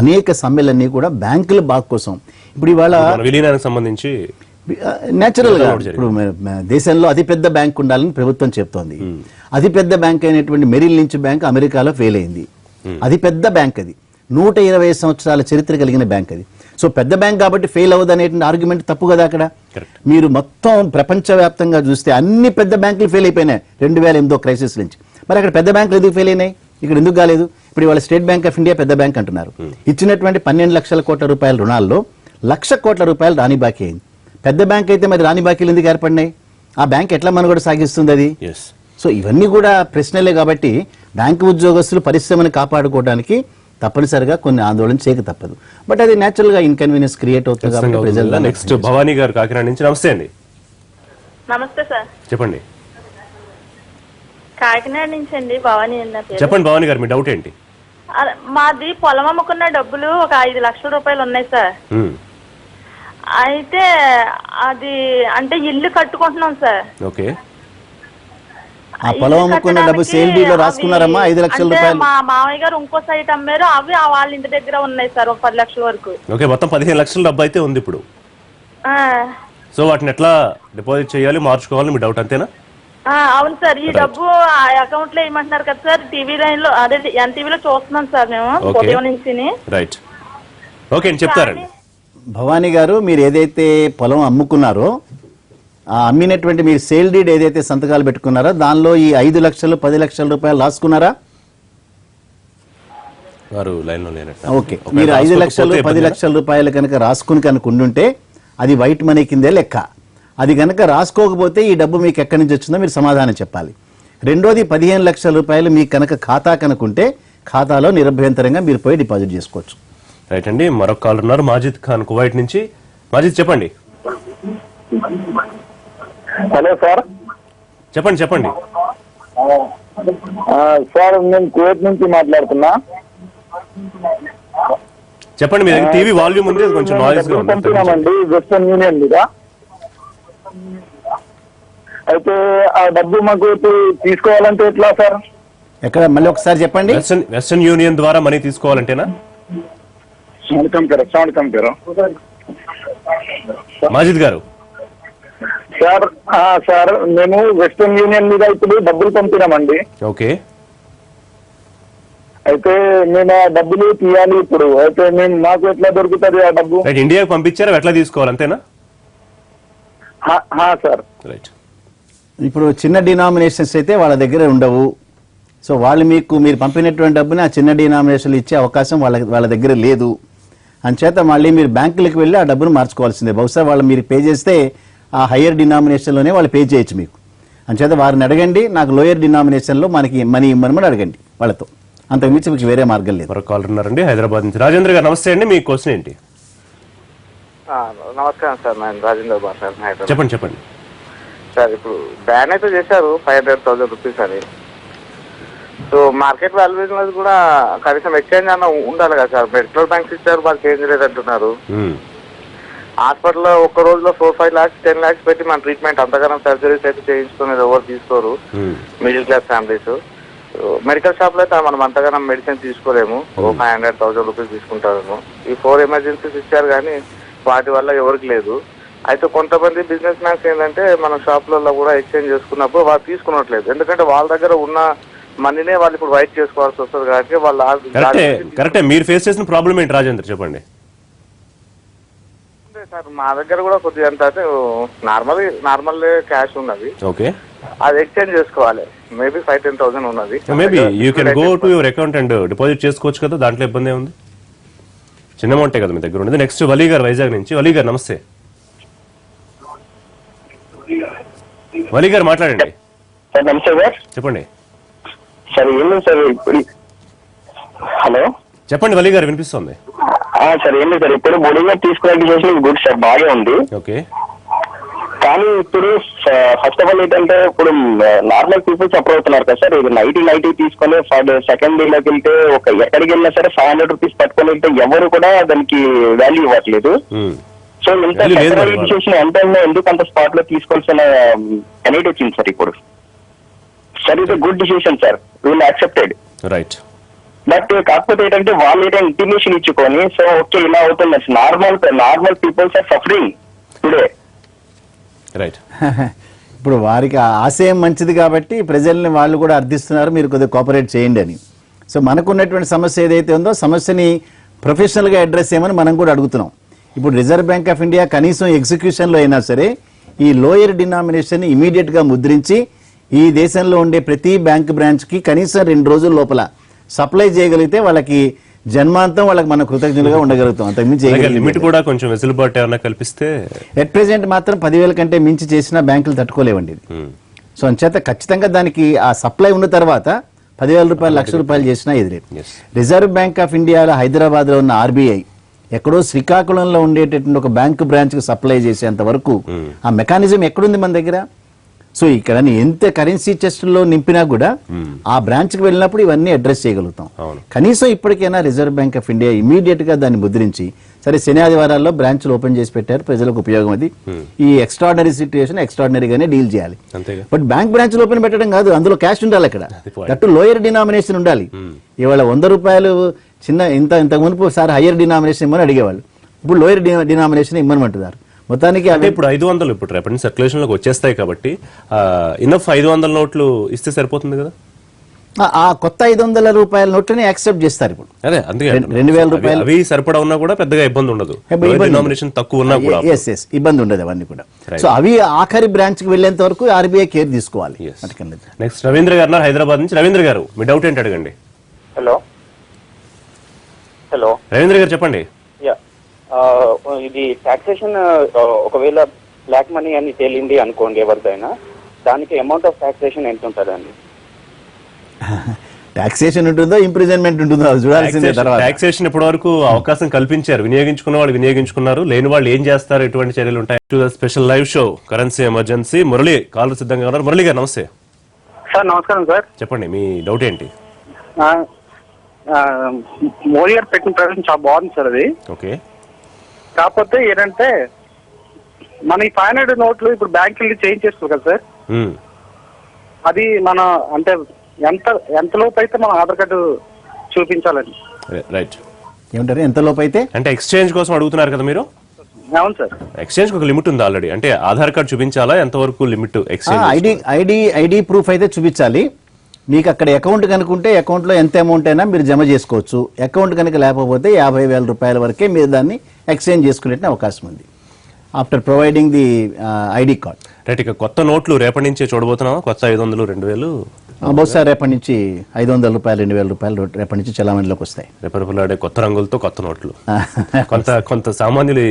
అనేక సమ్మెలన్నీ కూడా బ్యాంకుల బాగు కోసం. ఇప్పుడు ఇవాళ విలీనానికి సంబంధించి నేచురల్ గా ఇప్పుడు దేశంలో అతిపెద్ద బ్యాంక్ ఉండాలని ప్రభుత్వం చెప్తోంది. అతిపెద్ద బ్యాంక్ అయినటువంటి మెరిల్ లించ్ బ్యాంక్ అమెరికాలో ఫెయిల్ అయింది. అతిపెద్ద బ్యాంక్ అది, 120 సంవత్సరాల చరిత్ర కలిగిన బ్యాంక్ అది. సో పెద్ద బ్యాంక్ కాబట్టి ఫెయిల్ అవ్వదు అనేటువంటి ఆర్గ్యుమెంట్ తప్పు కదా. అక్కడ మీరు మొత్తం ప్రపంచవ్యాప్తంగా చూస్తే అన్ని పెద్ద బ్యాంకులు ఫెయిల్ అయిపోయినాయి 2008 క్రైసిస్ నుంచి. మరి అక్కడ పెద్ద బ్యాంకులు ఎందుకు ఫెయిల్ అయినాయి? ఇక్కడ ఎందుకు కాలేదు? ఇప్పుడు ఇవాళ స్టేట్ బ్యాంక్ ఆఫ్ ఇండియా పెద్ద బ్యాంక్ అంటున్నారు. ఇచ్చినటువంటి 12 లక్షల కోట్ల రూపాయల రుణాల్లో 1,00,000 కోట్ల రూపాయలు రాని బాకీ అయింది. పెద్ద బ్యాంక్ అయితే మరి రాని బాకీలు ఎందుకు ఏర్పడినాయి? ఆ బ్యాంక్ ఎట్లా మనుగడ సాగిస్తుంది అది? సో ఇవన్నీ కూడా ప్రశ్నలే. కాబట్టి బ్యాంకు ఉద్యోగస్తులు పరిశ్రమను కాపాడుకోవడానికి తప్పనిసరిగా కొన్ని ఆందోళన చేయక తప్పదు. బట్ అది నేచురల్ గా ఇన్కన్వీనియన్స్ క్రియేట్ అవుతుంది కాబట్టి ప్రజలు. నెక్స్ట్ భవానీ గారు కాకినాడ నుంచి. నమస్తే అండి. నమస్తే సార్. చెప్పండి. కాకినాడ నుంచి అండి, భవానీ. చెప్పండి భవానీ గారు, మీ డౌట్ ఏంటి? మాది పొలం అమ్ముకున్న డబ్బులు ఒక 5 లక్షల రూపాయలు ఉన్నాయి సార్. అయితే అది అంటే ఇల్లు కట్టుకుంటున్నాం సార్. ఓకే. ఆ పొలం అమ్ముకున్న డబ్బు సేల్ డీడ్ లో రాసుకున్నారమ్మా 5 లక్షల రూపాయలు. మా మామయ్య గారు ఇంకో సైట్ అమ్మారు, అవి వాళ్ళ ఇంటి దగ్గర ఉన్నాయి సార్ ఒక 10 లక్షల వరకు. ఓకే, మొత్తం 15 లక్షల డబ్బు అయితే ఉంది ఇప్పుడు. సో వాటిని ఎట్లా డిపాజిట్ చేయాలి, మార్చుకోవాలి మీ డౌట్ అంతేనా? అవును సార్, ఈ డబ్బు ఆ అకౌంట్ లో ఏమంటున్నారు కదా సార్, టీవీ లైన్ లో అదే ఎన్టీవీలో చూస్తున్నాం సార్ మేము ఉదయం నుంచి. రైట్, ఓకే అండి, చెప్తారండి. భవానీ గారు, మీరు ఏదైతే పొలం అమ్ముకున్నారో ఆ అమ్మినటువంటి మీరు సేల్ డీడ్ ఏదైతే సంతకాలు పెట్టుకున్నారో దానిలో ఈ 5 లక్షలు 10 లక్షల రూపాయలు రాసుకున్నారా? వారు లైన్లో లేనట్టు. ఓకే, మీరు 5 లక్షలు 10 లక్షల రూపాయలు కనుక రాసుకుని ఉండుంటే అది వైట్ మనీ కిందే లెక్క. అది కనుక రాసుకోకపోతే ఈ డబ్బు మీకు ఎక్కడి నుంచి వచ్చిందో మీరు సమాధానం చెప్పాలి. రెండోది 15 లక్షల రూపాయలు మీకు కనుక ఖాతా కనుకుంటే ఖాతాలో నిరభ్యంతరంగా మీరు పోయి డిపాజిట్ చేసుకోవచ్చు. రైట్ అండి, మరొక కాల్ ఉన్నారు మాజిద్ ఖాన్ కువైట్ నుంచి. మాజిద్ చెప్పండి. Hello sir. చెప్పండి చెప్పండి. సార్ నేను కువైట్ నుంచి మాట్లాడుతున్నా. చెప్పండి, మీ దగ్గర టీవీ వాల్యూమ్ ఉంది, కొంచెం నాయిస్ గా ఉంది. వెస్టర్న్ యూనియన్ మీద అయితే ఆ డబ్బు మాకు తీసుకోవాలంటే ఎట్లా సార్? ఎక్కడ మళ్ళీ ఒకసారి చెప్పండి. వెస్టర్న్ యూనియన్ ద్వారా మనీ తీసుకోవాలంటేనా? సౌండ్ కంపేరా మాజిద్ గారు. సార్ మేము వెస్టర్న్ యూనియన్ మీద ఇప్పుడు డబ్బులు పంపినామండి. ఓకే, అయితే మేము ఆ డబ్బులు తీయాలి ఇప్పుడు. అయితే మేము మాకు ఎట్లా దొరుకుతుంది ఆ డబ్బు? రైట్, ఇండియాకి పంపించారా, ఎట్లా తీసుకోవాలి అంతేనా? Sir right. ఇప్పుడు చిన్న డినామినేషన్స్ అయితే వాళ్ళ దగ్గర ఉండవు. సో వాళ్ళు మీరు పంపినటువంటి డబ్బుని ఆ చిన్న డినామినేషన్లు ఇచ్చే అవకాశం వాళ్ళ దగ్గర లేదు. అంచేత మళ్ళీ మీరు బ్యాంకులకు వెళ్ళి ఆ డబ్బును మార్చుకోవాల్సిందే. బహుశా మీరు పే చేస్తే ఆ హయ్యర్ డినామినేషన్లోనే వాళ్ళు పే చేయొచ్చు మీకు. అంచేత వారిని అడగండి, నాకు లోయర్ డినామినేషన్లో మనకి మనీ ఇమ్మని అడగండి వాళ్ళతో. అంతకుమించి మీకు వేరే మార్గం లేదు. మరొక కాల్ ఉన్నారండి హైదరాబాద్ నుంచి. రాజేంద్ర గారు నమస్తే అండి, మీ క్వశ్చన్ ఏంటి? నమస్కారం సార్, నేను రాజేంద్ర మాట్లాడుతున్నాను. చెప్పండి చెప్పండి సార్, ఇప్పుడు బ్యాన్ అయితే చేశారు 500,000 రూపీస్ అని. సో మార్కెట్ వాల్యుయేషన్ అది కూడా కనీసం ఎక్స్చేంజ్ అన్న ఉండాలి కదా సార్. పెట్రోల్ బ్యాంక్స్ ఇచ్చారు, వాళ్ళు చేంజ్ లేదంటున్నారు. హాస్పిటల్లో ఒక్క రోజులో 4-5 lakhs 10 lakhs పెట్టి మన ట్రీట్మెంట్ అంతగానం సర్జరీస్ అయితే చేయించుకునేది ఎవరు తీసుకోరు, middle class families. Medical shop లో అయితే మనం అంతగానం మెడిసిన్ తీసుకోలేము, 500,000 రూపీస్ తీసుకుంటారేమో. ఈ 4 ఎమర్జెన్సీస్ ఇచ్చారు కానీ వాటి వల్ల ఎవరికి లేదు. అయితే కొంతమంది బిజినెస్ మ్యాన్స్ ఏంటంటే మన షాప్లలో కూడా ఎక్స్చేంజ్ చేసుకున్నప్పుడు వాళ్ళు తీసుకున్నట్లేదు. ఎందుకంటే వాళ్ళ దగ్గర ఉన్న మనీనే వాళ్ళు ఇప్పుడు వైట్ చేసుకోవాల్సి వస్తుంది కాబట్టి వాళ్ళు. కరెక్టే, మీరు ఫేస్ చేసిన ప్రాబ్లం ఏంటి రాజేంద్ర చెప్పండి. సార్ మా దగ్గర కూడా కొద్దిగా అంత అయితే నార్మల్ క్యాష్ ఉన్నది. ఓకే, అది ఎక్స్చేంజ్ చేసుకోవాలి. మేబీ 5-10,000 ఉన్నది. Maybe you can go to your account and deposit చేసుకోవచ్చు కదా, దాంట్లో ఇబ్బంది ఏముంది? చిన్న అమౌంటే కదా మీ దగ్గర ఉండేది. నెక్స్ట్ వలీ గారు వైజాగ్ నుంచి. వలీ గారు నమస్తే. వలీ గారు మాట్లాడండి. సార్ నమస్తే సార్. చెప్పండి సార్ ఏమి సార్ ఇప్పుడు? హలో చెప్పండి వలీ గారు, వినిపిస్తుంది. సార్ ఏమి సార్, ఇప్పుడు మోడీ గారు తీసుకునే చేసిన గుడ్ సార్ బాగా ఉంది. ఓకే, కానీ ఇప్పుడు ఫస్ట్ ఆఫ్ ఆల్ ఏంటంటే ఇప్పుడు నార్మల్ పీపుల్ సఫర్ అవుతున్నారు కదా సార్. ఇది 90 తీసుకొని సెకండ్ డేలోకి వెళ్తే ఎక్కడికి వెళ్ళినా సరే 500 రూపీస్ పట్టుకొని వెళ్తే ఎవరు కూడా దానికి వాల్యూ ఇవ్వట్లేదు. సో ఇంత డిసిషన్ ఎంత ఎందుకు అంత స్పాట్ లో తీసుకోవాల్సిన అనేది వచ్చింది సార్ ఇప్పుడు. సార్ ఇది గుడ్ డిసిషన్ సార్, వీళ్ళు యాక్సెప్టెడ్. రైట్, బట్ కాకపోతే ఏంటంటే వాళ్ళు ఏంటంటే ఇంటిమేషన్ ఇచ్చుకొని సో ఓకే ఇలా అవుతుంది. Normal peoples are suffering today. Right. ఇప్పుడు వారికి ఆశయం మంచిది కాబట్టి ప్రజల్ని వాళ్ళు కూడా అర్థిస్తున్నారు, మీరు కొద్దిగా కోఆపరేట్ చేయండి అని. సో మనకున్నటువంటి సమస్య ఏదైతే ఉందో సమస్యని ప్రొఫెషనల్గా అడ్రస్ చేయమని మనం కూడా అడుగుతున్నాం. ఇప్పుడు రిజర్వ్ బ్యాంక్ ఆఫ్ ఇండియా కనీసం ఎగ్జిక్యూషన్లో అయినా సరే ఈ లోయర్ డినామినేషన్ ఇమీడియట్గా ముద్రించి ఈ దేశంలో ఉండే ప్రతి బ్యాంక్ బ్రాంచ్కి కనీసం 2 రోజుల లోపల సప్లై చేయగలిగితే వాళ్ళకి జన్మాంతం వాళ్ళకి మనం కృతజ్ఞతగా ఉండగలుగుతాం. అంతకుమించి లిమిట్ కూడా కొంచెం వెసులుబాటు ఏమైనా కల్పిస్తే. ఎట్ ప్రెసెంట్ మాత్రం 10,000 కంటే మించి చేసిన బ్యాంకులు తట్టుకోలేవండి ఇది. సో అంచేత ఖచ్చితంగా దానికి ఆ సప్లై ఉన్న తర్వాత 10,000 రూపాయలు 1,00,000 రూపాయలు చేసినా ఎదురేది. రిజర్వ్ బ్యాంక్ ఆఫ్ ఇండియాలో హైదరాబాద్లో ఉన్న RBI ఎక్కడో శ్రీకాకుళంలో ఉండేటటువంటి ఒక బ్యాంకు బ్రాంచ్కి సప్లై చేసేంత వరకు ఆ మెకానిజం ఎక్కడుంది మన దగ్గర? సో ఇక్కడ ఎంత కరెన్సీ చెస్ట్లో నింపినా కూడా ఆ బ్రాంచ్కి వెళ్ళినప్పుడు ఇవన్నీ అడ్రస్ చేయగలుగుతాం. కనీసం ఇప్పటికైనా reserve bank of India immediate గా దాన్ని ముద్రించి, సరే శని ఆదివారాల్లో బ్రాంచ్లు ఓపెన్ చేసి పెట్టారు, ప్రజలకు ఉపయోగం అది. ఈ ఎక్స్ట్రాడినరీ సిచ్యువేషన్ ఎక్స్ట్రాడినరీగానే డీల్ చేయాలి. బట్ బ్యాంక్ బ్రాంచ్లు ఓపెన్ పెట్టడం కాదు, అందులో క్యాష్ ఉండాలి. అక్కడ దట్టు లోయర్ డినామినేషన్ ఉండాలి. ఇవాళ 100 రూపాయలు చిన్న ఇంత మునుపు సార్ హయ్యర్ డినామినేషన్ ఇమ్మని అడిగేవాళ్ళు, ఇప్పుడు లోయర్ డినామినేషన్ ఇమ్మనమంటున్నారు. మొత్తానికి అంటే ఇప్పుడు 500 ఇప్పుడు రేపటి సర్క్యులేషన్ లోకి వచ్చేస్తాయి కాబట్టి ఇనఫ్ 500 నోట్లు ఇస్తే సరిపోతుంది కదా. ఆ కొత్త 500 రూపాయల నోట్లని యాక్సెప్ట్ చేస్తారు ఇప్పుడు. అదే అందుకే 2000 రూపాయలు అవి సరిపడా ఉన్నా కూడా పెద్దగా ఇబ్బంది ఉండదు. డినామినేషన్ తక్కువ ఉన్నా కూడా ఇబ్బంది ఉండదు అవన్నీ కూడా. సో అవి ఆఖరి బ్రాంచ్ కి వెళ్లేంత వరకు ఆర్బీఐ కేర్ తీసుకోవాలి. నెక్స్ట్ రవీంద్ర గారు హైదరాబాద్ నుంచి. రవీంద్ర గారు మీ డౌట్ ఏంటి అడగండి. హలో హలో రవీంద్ర గారు చెప్పండి. ఇది టాక్సేషన్ ఒకవేళ బ్లాక్ మనీ అని తేలింది అనుకోండి ఎవరిదైనా, దానికి అమౌంట్ ఆఫ్ టాక్సేషన్ ఎంత ఉంటుందండి? టాక్సేషన్ ఉంటుందో ఇంప్రిజన్మెంట్ ఉంటుందో అది చూడాల్సిందే. తర్వాత టాక్సేషన్ ఇప్పటి వరకు అవకాశం కల్పించారు, వినియోగించుకున్న వాళ్ళు వినియోగించుకున్నారు, లేని వాళ్ళు ఏం చేస్తారు, ఎటువంటి చర్యలు ఉంటాయి. To the special live show currency emergency. Murali call సిద్ధంగా ఉన్నారు. మురళి గారు నమస్తే. సార్ నమస్కారం సార్. చెప్పండి మీ డౌట్ ఏంటి. మోడీ గారు పెట్టిన ప్రశ్న చాలా బాగుంది సార్ అది. ఓకే. కాకపోతే ఏంటంటే మన ఈ 500 నోట్లు ఇప్పుడు బ్యాంక్ వెళ్ళి చేంజ్ చేస్తారు కదా సార్, అది మన అంటే ఎంత లోపు అయితే మన ఆధార్ కార్డు చూపించాలండి? రైట్. ఏమంటారు ఎంత లోపు అయితే? అంటే ఎక్స్చేంజ్ కోసం అడుగుతున్నారు కదా మీరు. అవును సార్. ఎక్స్చేంజ్ ఒక లిమిట్ ఉంది ఆల్రెడీ. అంటే ఆధార్ కార్డు చూపించాలా, ఎంతవరకు లిమిట్ ఎక్స్చేంజ్? ఐడి ప్రూఫ్ అయితే చూపించాలి. మీకు అక్కడ అకౌంట్ కనుకుంటే అకౌంట్ లో ఎంత అమౌంట్ అయినా మీరు జమ చేసుకోవచ్చు. అకౌంట్ కనుక లేకపోతే 50,000 రూపాయల వరకే మీరు దాన్ని ఎక్స్చేంజ్ చేసుకునే అవకాశం ఉంది after providing the ID card. Right. ఇక కొత్త నోట్లు రేపటి నుంచే చూడబోతున్నాం. కొత్త 500, 2000 బహుశా రేపటి నుంచి 500 రూపాయలు, 2000 రూపాయలు రేపటి నుంచి చలామణిలోకి వస్తాయి. రేపటిలాడే కొత్త రంగులతో కొత్త నోట్లు. కొంత సామాన్యులు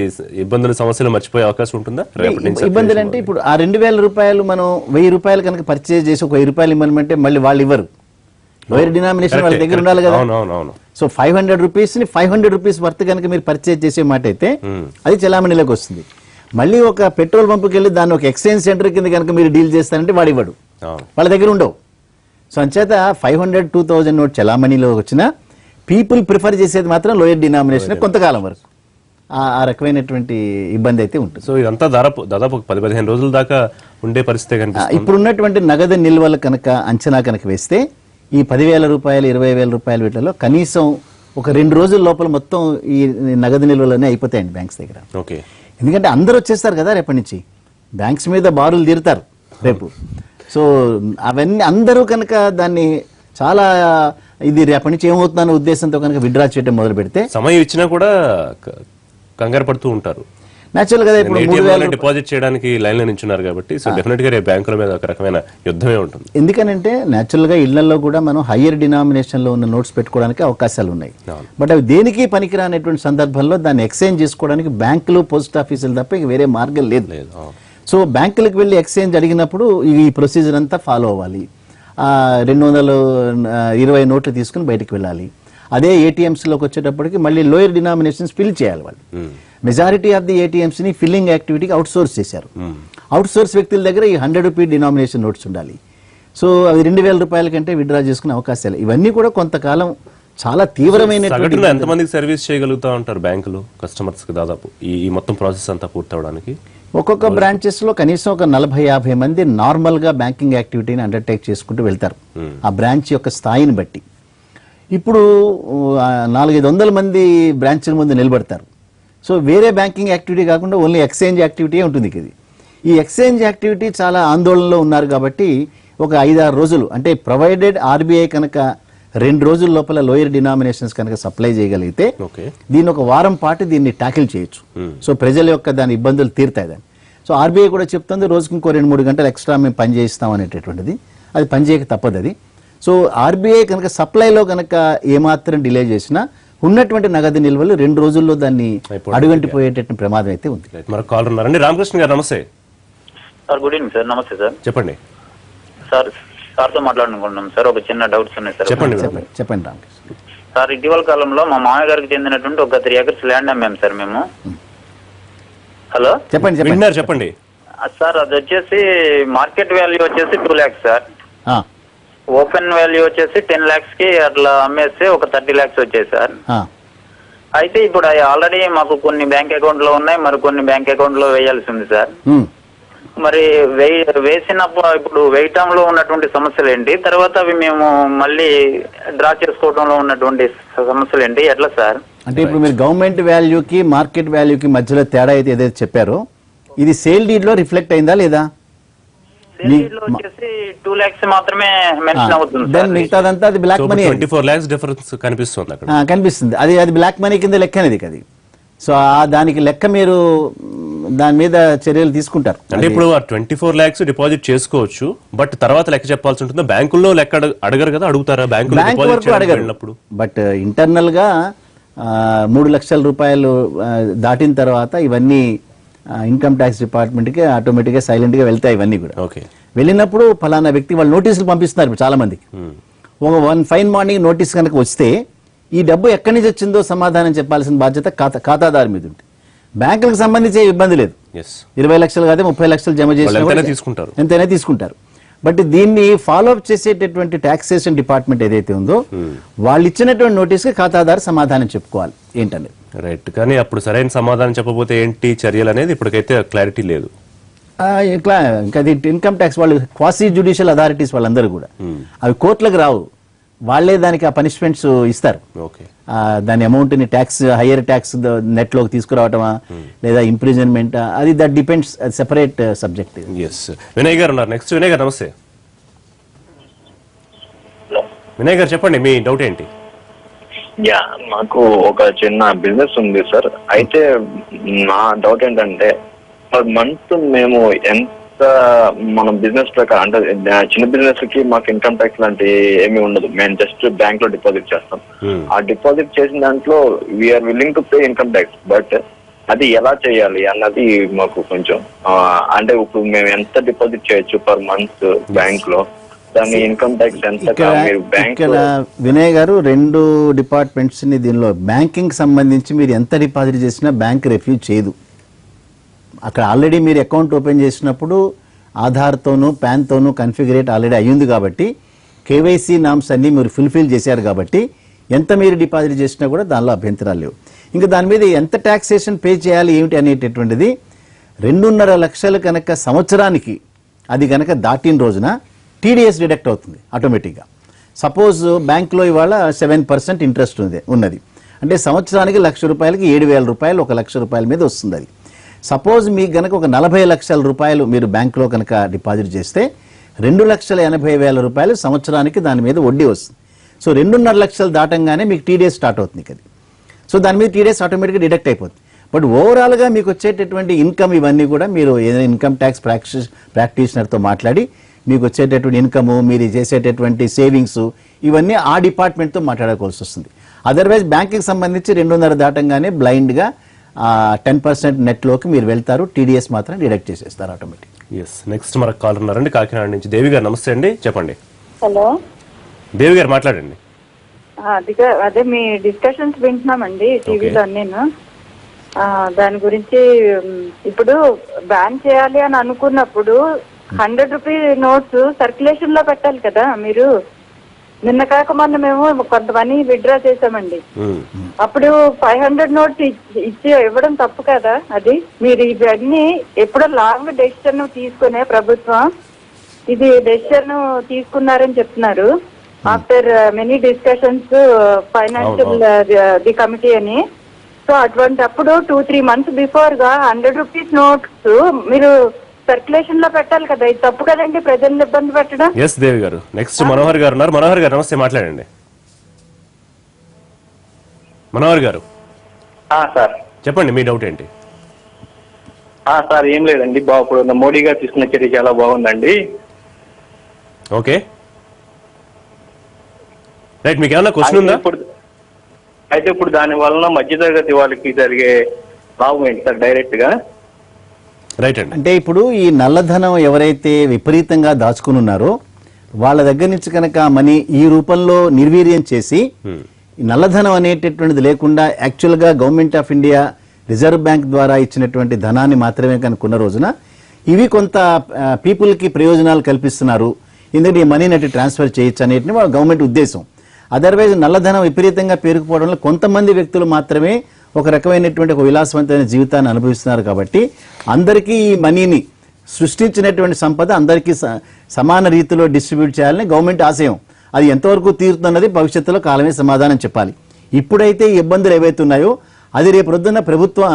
ఇబ్బందులు, సమస్యలు మర్చిపోయే అవకాశం ఉంటుందా రేపటి నుంచి? ఇబ్బందులు అంటే ఇప్పుడు ఆ 2000 రూపాయలు మనం 1000 రూపాయలు కనుక పర్చేజ్ చేసి ఒక 1000 రూపాయలు ఇవ్వమంటే మళ్ళీ వాళ్ళు ఇవ్వరు. లోయర్ డినామినేషన్ వాళ్ళ దగ్గర ఉండాలి కదా. సో 500 రూపీస్ ని 500 రూపీస్ వర్త్ కనుక మీరు పర్చేజ్ చేసే మాట అయితే అది చలామణిలోకి వస్తుంది. మళ్ళీ ఒక పెట్రోల్ పంపుకి వెళ్ళి దాన్ని ఒక ఎక్స్చేంజ్ సెంటర్ కింద కనుక మీరు డీల్ చేస్తారంటే వాడు ఇవ్వడు, వాళ్ళ దగ్గర ఉండవు. సో అంచేత 500, 2000 నోట్ చలామణిలో వచ్చిన పీపుల్ ప్రిఫర్ చేసేది మాత్రం లోయర్ డినామినేషన్ కొంతకాలం వరకు. ఆ రకమైనటువంటి ఇబ్బంది అయితే ఉంటుంది. సో ఇదంతా దాదాపు 10-15 రోజుల దాకా ఉండే పరిస్థితి కనిపిస్తుంది. ఇప్పుడున్నటువంటి నగదు నిల్వలు కనుక అంచనా కనుక వేస్తే ఈ 10,000 రూపాయలు, 20,000 రూపాయల వీటిలో కనీసం ఒక 2 రోజుల లోపల మొత్తం ఈ నగదు నిల్వలనే అయిపోతాయండి బ్యాంక్స్ దగ్గర. ఓకే. ఎందుకంటే అందరూ వచ్చేస్తారు కదా రేపటి నుంచి, బ్యాంక్స్ మీద బారులు తీరుతారు రేపు. సో అవన్నీ అందరూ కనుక దాన్ని చాలా ఇది రేపటి నుంచి ఏమవుతుందన్న ఉద్దేశంతో కనుక విత్డ్రా చేయడం మొదలు పెడితే సమయం ఇచ్చినా కూడా కంగారు పడుతూ ఉంటారు. నేచురల్ గా ఇప్పుడు 3,000 డిపాజిట్ చేయడానికి లైన్ లో నించున్నారు కాబట్టి సో డెఫినెట్ గా బ్యాంకుల మీద ఒక రకమైన యుద్ధమే ఉంటుంది. ఎందుకనంటే నేచురల్ గా ఇళ్లలో కూడా మనం హయ్యర్ డినామినేషన్ లో ఉన్న నోట్స్ పెట్టుకోవడానికి అవకాశాలు ఉన్నాయి. బట్ అవి దేనికి పనికిరానటువంటి సందర్భంలో దాన్ని ఎక్స్చేంజ్ చేసుకోవడానికి బ్యాంకులు, పోస్ట్ ఆఫీసులు తప్ప ఇక వేరే మార్గం లేదు. సో బ్యాంకులకు వెళ్ళి ఎక్స్చేంజ్ అడిగినప్పుడు ఈ ప్రొసీజర్ అంతా ఫాలో అవ్వాలి. 220 నోట్లు తీసుకుని బయటకు వెళ్ళాలి. అదే ఏటీఎంస్ లోకి వచ్చేటప్పటికి మళ్ళీ లోయర్ డినామినేషన్స్ ఫిల్ చేయాలి వాళ్ళు. మెజారిటీ ఆఫ్ ది ఏటీఎంస్ ని ఫిల్లింగ్ యాక్టివిటీకి అవుట్ సోర్స్ చేశారు. అవుట్ సోర్స్ వ్యక్తుల దగ్గర ఈ 100 రూపీ డినామినేషన్ నోట్స్ ఉండాలి. సో అవి 2,000 రూపాయల కంటే విత్డ్రా చేసుకునే అవకాశాలు. ఇవన్నీ కూడా కొంతకాలం చాలా తీవ్రమైన. ఎంతమందికి సర్వీస్ చేయగలుగుతా ఉంటారు బ్యాంకులు కస్టమర్స్ కి దాదాపు ఈ మొత్తం ప్రాసెస్ అంతా పూర్తవడానికి? ఒక్కొక్క బ్రాంచెస్ లో కనీసం ఒక 40-50 మంది నార్మల్ గా బ్యాంకింగ్ యాక్టివిటీని అండర్టేక్ చేసుకుంటూ వెళ్తారు ఆ బ్రాంచ్ యొక్క స్థాయిని బట్టి. ఇప్పుడు 400-500 మంది బ్రాంచ్ల ముందు నిలబడతారు. సో వేరే బ్యాంకింగ్ యాక్టివిటీ కాకుండా ఓన్లీ ఎక్స్చేంజ్ యాక్టివిటీ ఉంటుంది ఇది. ఈ ఎక్స్చేంజ్ యాక్టివిటీ చాలా ఆందోళనలో ఉన్నారు కాబట్టి ఒక 5-6 రోజులు అంటే ప్రొవైడెడ్ ఆర్బీఐ కనుక 2 రోజుల లోపల లోయర్ డినామినేషన్స్ కనుక సప్లై చేయగలిగితే దీన్ని ఒక వారం పాటు దీన్ని ట్యాకిల్ చేయొచ్చు. సో ప్రజల యొక్క దాని ఇబ్బందులు తీరుతాయి దాన్ని. సో ఆర్బీఐ కూడా చెప్తుంది రోజుకి ఇంకో 2-3 గంటలు ఎక్స్ట్రా మేము పని చేయిస్తాం అనేటటువంటిది. అది పనిచేయక తప్పదు అది. సో ఆర్బీఐ కనుక సప్లైలో కనుక ఏమాత్రం డిలే చేసినా ఉన్నటువంటి నగదు నిల్వలు 2 రోజుల్లో దాన్ని అడుగంటిపోయేటటువంటి ప్రమాదం అయితే ఉంది. మరొక కాల్ ఉన్నారండి. రామకృష్ణ గారు నమస్తే. Sir good evening sir. నమస్తే సార్. చెప్పండి సార్. సార్తో మాట్లాడుకుంటున్నాం సార్. ఒక చిన్న డౌట్స్ ఉన్నాయి సార్. చెప్పండి రామకృష్ణ సార్. ఇటీవల కాలంలో మా మామయ్య గారికి చెందినటువంటి ఒక 3 acres ల్యాండ్ అమ్మాం సార్ మేము. హలో చెప్పండి సార్. అది వచ్చేసి మార్కెట్ వాల్యూ వచ్చేసి 2 lakhs సార్. ఓపెన్ వాల్యూ వచ్చేసి 10 lakhs కి అట్లా అమ్మేస్తే ఒక 30 lakhs వచ్చాయి సార్. అయితే ఇప్పుడు ఆల్రెడీ మాకు కొన్ని బ్యాంక్ అకౌంట్ లో ఉన్నాయి, మరి కొన్ని బ్యాంక్ అకౌంట్ లో వేయాల్సి ఉంది సార్. మరి వేసినప్పుడు ఇప్పుడు వేయటంలో ఉన్నటువంటి సమస్యలు ఏంటి, తర్వాత అవి మేము మళ్ళీ డ్రా చేసుకోవడంలో ఉన్నటువంటి సమస్యలు ఏంటి, ఎట్లా సార్? అంటే ఇప్పుడు మీరు గవర్నమెంట్ వాల్యూకి మార్కెట్ వాల్యూకి మధ్యలో తేడా అయితే ఏదైతే చెప్పారో ఇది సేల్ డీడ్ లో రిఫ్లెక్ట్ అయిందా లేదా? డీడ్ లో వచ్చేసి 2 lakhs మాత్రమే మెన్షన్ అవుతుంది దెన్ మిగతాదంతా అది బ్లాక్ మనీ 24 lakhs డిఫరెన్స్ కనిపిస్తుంది అక్కడ. కనిపిస్తుంది. అది బ్లాక్ మనీ కింద లెక్క అనేది అది. సో దానికి లెక్క మీరు దాని మీద చర్యలు తీసుకుంటారు. అంటే ఇప్పుడు 24 lakhs డిపాజిట్ చేసుకోవచ్చు, బట్ తర్వాత లెక్క చెప్పాల్సి ఉంటుందా? బ్యాంకుల్లో లెక్క అడగరు కదా, అడుగుతారా? బ్యాంకు వరకు అడగరు. బట్ ఇంటర్నల్ గా 3 లక్షల రూపాయలు దాటిన తర్వాత ఇవన్నీ ఇన్కమ్ ట్యాక్స్ డిపార్ట్మెంట్ కి ఆటోమేటిక్ గా సైలెంట్ గా వెళ్తాయి ఇవన్నీ కూడా. వెళ్ళినప్పుడు ఫలానా వ్యక్తి వాళ్ళు నోటీసులు పంపిస్తున్నారు చాలా మందికి. ఒక ఫైన్ మార్నింగ్ నోటీస్ కనుక వస్తే ఈ డబ్బు ఎక్కడి నుంచి వచ్చిందో సమాధానం చెప్పాల్సిన బాధ్యత ఖాతాదారు మీద ఉంటుంది. బ్యాంకులకు సంబంధించి ఇబ్బంది లేదు. 20 లక్షలు కాదు 30 లక్షలు జమ చేసి ఎంతైనా తీసుకుంటారు. బట్ దీన్ని ఫాలో అప్ చేసేటటువంటి టాక్సేషన్ డిపార్ట్మెంట్ ఏదైతే ఉందో వాళ్ళు ఇచ్చినటువంటి నోటీస్ కి ఖాతాదారు సమాధానం చెప్పుకోవాలి ఏంటనేది. రైట్. కానీ అప్పుడు సరైన సమాధానం చెప్పబోతే ఏంటి చర్యలు అనేది ఇప్పటికైతే క్లారిటీ లేదు. ఇంకా ఇన్కమ్ ట్యాక్స్ వాళ్ళు క్వాసీ జ్యుడిషియల్ అథారిటీస్ వాళ్ళందరూ కూడా అవి కోర్టులకు రావు, వాళ్లే దానికి ఆ పనిష్మెంట్స్ ఇస్తారు. దాని అమౌంట్ ని ట్యాక్స్ హైయర్ ట్యాక్స్ నెట్ లోకి తీసుకురావటమా లేదా ఇంప్రిజన్మెంట్, అది that depends, separate subject. Vinay గారు ఉన్నారు నెక్స్ట్. వినయ్ గారు నమస్తే. వినయ్ గారు చెప్పండి మీ డౌట్ ఏంటి? మాకు ఒక చిన్న బిజినెస్ ఉంది సార్. అయితే నా డౌట్ ఏంటంటే పర్ మంత్ మేము ఎంత మన బిజినెస్ ప్రకారం అంటే చిన్న బిజినెస్ కి మాకు ఇన్కమ్ ట్యాక్స్ లాంటి ఏమీ ఉండదు. మేము జస్ట్ బ్యాంక్ లో డిపాజిట్ చేస్తాం. ఆ డిపాజిట్ చేసిన దాంట్లో we are willing to pay income tax, but అది ఎలా చేయాలి అన్నది మాకు కొంచెం అంటే ఇప్పుడు మేము ఎంత డిపాజిట్ చేయొచ్చు పర్ మంత్ బ్యాంక్ లో, దాని ఇన్కమ్ ట్యాక్స్ ఎంత? ఇక్కడ వినయ్ గారు 2 డిపార్ట్మెంట్స్ ని దీనిలో బ్యాంకింగ్ సంబంధించి మీరు ఎంత డిపాజిట్ చేసినా బ్యాంక్ రిఫ్యూజ్ చేయదు. అక్కడ ఆల్రెడీ మీరు అకౌంట్ ఓపెన్ చేసినప్పుడు ఆధార్తోనూ ప్యాన్తోనూ కన్ఫిగరేట్ ఆల్రెడీ అయ్యింది కాబట్టి కేవైసీ నామ్స్ అన్ని మీరు ఫుల్ఫిల్ చేశారు కాబట్టి ఎంత మీరు డిపాజిట్ చేసినా కూడా దానిలో అభ్యంతరాలు లేవు. ఇంకా దాని మీద ఎంత ట్యాక్సేషన్ పే చేయాలి ఏమిటి అనేటటువంటిది 2.5 లక్షలు కనుక సంవత్సరానికి అది కనుక దాటిన రోజున టీడీఎస్ డిడక్ట్ అవుతుంది ఆటోమేటిక్గా. సపోజ్ బ్యాంక్లో ఇవాళ 7% ఇంట్రెస్ట్ ఉన్నది అంటే సంవత్సరానికి ₹1,00,000కి 7,000 రూపాయలు, 1,00,000 రూపాయల మీద వస్తుంది. అది సపోజ్ మీకు గనక ఒక 40 లక్షల రూపాయలు మీరు బ్యాంకులో కనుక డిపాజిట్ చేస్తే 2,80,000 రూపాయలు సంవత్సరానికి దాని మీద వడ్డీ వస్తుంది. సో 2.5 లక్షలు దాటంగానే మీకు టీడీఎస్ స్టార్ట్ అవుతుంది కదా. సో దాని మీద టీడీఎస్ ఆటోమేటిక్గా డిడక్ట్ అయిపోతుంది. బట్ ఓవరాల్గా మీకు వచ్చేటటువంటి ఇన్కమ్ ఇవన్నీ కూడా మీరు ఏదైనా ఇన్కమ్ ట్యాక్స్ ప్రాక్టీషనర్తో మాట్లాడి మీకు వచ్చేటటువంటి ఇన్కమ్, మీరు చేసేటటువంటి సేవింగ్స్ ఇవన్నీ ఆ డిపార్ట్మెంట్తో మాట్లాడుకోవాల్సి వస్తుంది. అదర్వైజ్ బ్యాంకుకి సంబంధించి 2.5 దాటంగానే బ్లైండ్గా 10% నెట్లోకి మీరు వెళ్తారు, టీడీఎస్ మాత్రం డిడక్ట్ చేసేస్తారు ఆటోమేటిక్. నెక్స్ట్ మనకు కాల్ ఉన్నారండి కాకినాడ నుంచి. దేవి గారు నమస్తే అండి, చెప్పండి. హలో దేవి గారు మాట్లాడండి. అదే మీ డిస్కషన్స్ వింటున్నామండి టీవీలో. నేను దాని గురించి ఇప్పుడు బ్యాన్ చేయాలి అని అనుకున్నప్పుడు 100 రూపీ నోట్స్ సర్క్యులేషన్ లో పెట్టాలి కదా. మీరు నిన్న కాక మొన్న మేము కొంతమంది విత్డ్రా చేసామండి. అప్పుడు 500 నోట్స్ ఇచ్చి ఇవ్వడం తప్పు కదా అది? మీరు ఇవన్నీ ఎప్పుడో లాంగ్ డెసిషన్ తీసుకునే ప్రభుత్వం ఇది డెసిషన్ తీసుకున్నారని చెప్తున్నారు. After many discussions financial the committee అని. సో అటువంటిప్పుడు 2-3 మంత్స్ బిఫోర్ గా 100 రూపీస్ నోట్స్ మీరు సర్క్యులేషన్ లో పెట్టాలి కదా. ఇది తప్పు కదండి ప్రజలను ఇబ్బంది పెట్టడం. ఎస్ దేవి గారు. నెక్స్ట్ మనోహర్ గారు ఉన్నారు. మనోహర్ గారు నమస్తే, మాట్లాడండి. మనోహర్ గారు సార్ చెప్పండి మీ డౌట్ ఏంటి? సార్ ఏం లేదండి, ఇప్పుడు మోడీ గారు తీసుకున్న చర్య చాలా బాగుందండి. Okay right. మీకు ఏమన్నా క్వశ్చన్ ఉందా? అయితే ఇప్పుడు దాని వలన మధ్యతరగతి వాళ్ళకి జరిగే లాభం ఏంటి సార్ డైరెక్ట్ గా? రైట్ అండి. అంటే ఇప్పుడు ఈ నల్లధనం ఎవరైతే విపరీతంగా దాచుకుని ఉన్నారో వాళ్ళ దగ్గర నుంచి కనుక మనీ ఈ రూపంలో నిర్వీర్యం చేసి నల్లధనం అనేటటువంటిది లేకుండా యాక్చువల్గా government of India reserve bank ద్వారా ఇచ్చినటువంటి ధనాన్ని మాత్రమే కనుక్కున్న రోజున ఇవి కొంత పీపుల్కి ప్రయోజనాలు కల్పిస్తున్నారు, ఎందుకంటే ఈ మనీని అటు ట్రాన్స్ఫర్ చేయొచ్చు అనేటిని గవర్నమెంట్ ఉద్దేశం. అదర్వైజ్ నల్లధనం విపరీతంగా పేరుకుపోవడంలో కొంతమంది వ్యక్తులు మాత్రమే ఒక రకమైనటువంటి ఒక విలాసవంతమైన జీవితాన్ని అనుభవిస్తున్నారు. కాబట్టి అందరికీ ఈ మనీని సృష్టించినటువంటి సంపద అందరికీ సమాన రీతిలో డిస్ట్రిబ్యూట్ చేయాలని గవర్నమెంట్ ఆశయం. అది ఎంతవరకు తీరుతున్నది భవిష్యత్తులో కాలమే సమాధానం చెప్పాలి. ఇప్పుడైతే ఈ ఇబ్బందులు ఏవైతే ఉన్నాయో అది రేపు పొద్దున్న ప్రభుత్వం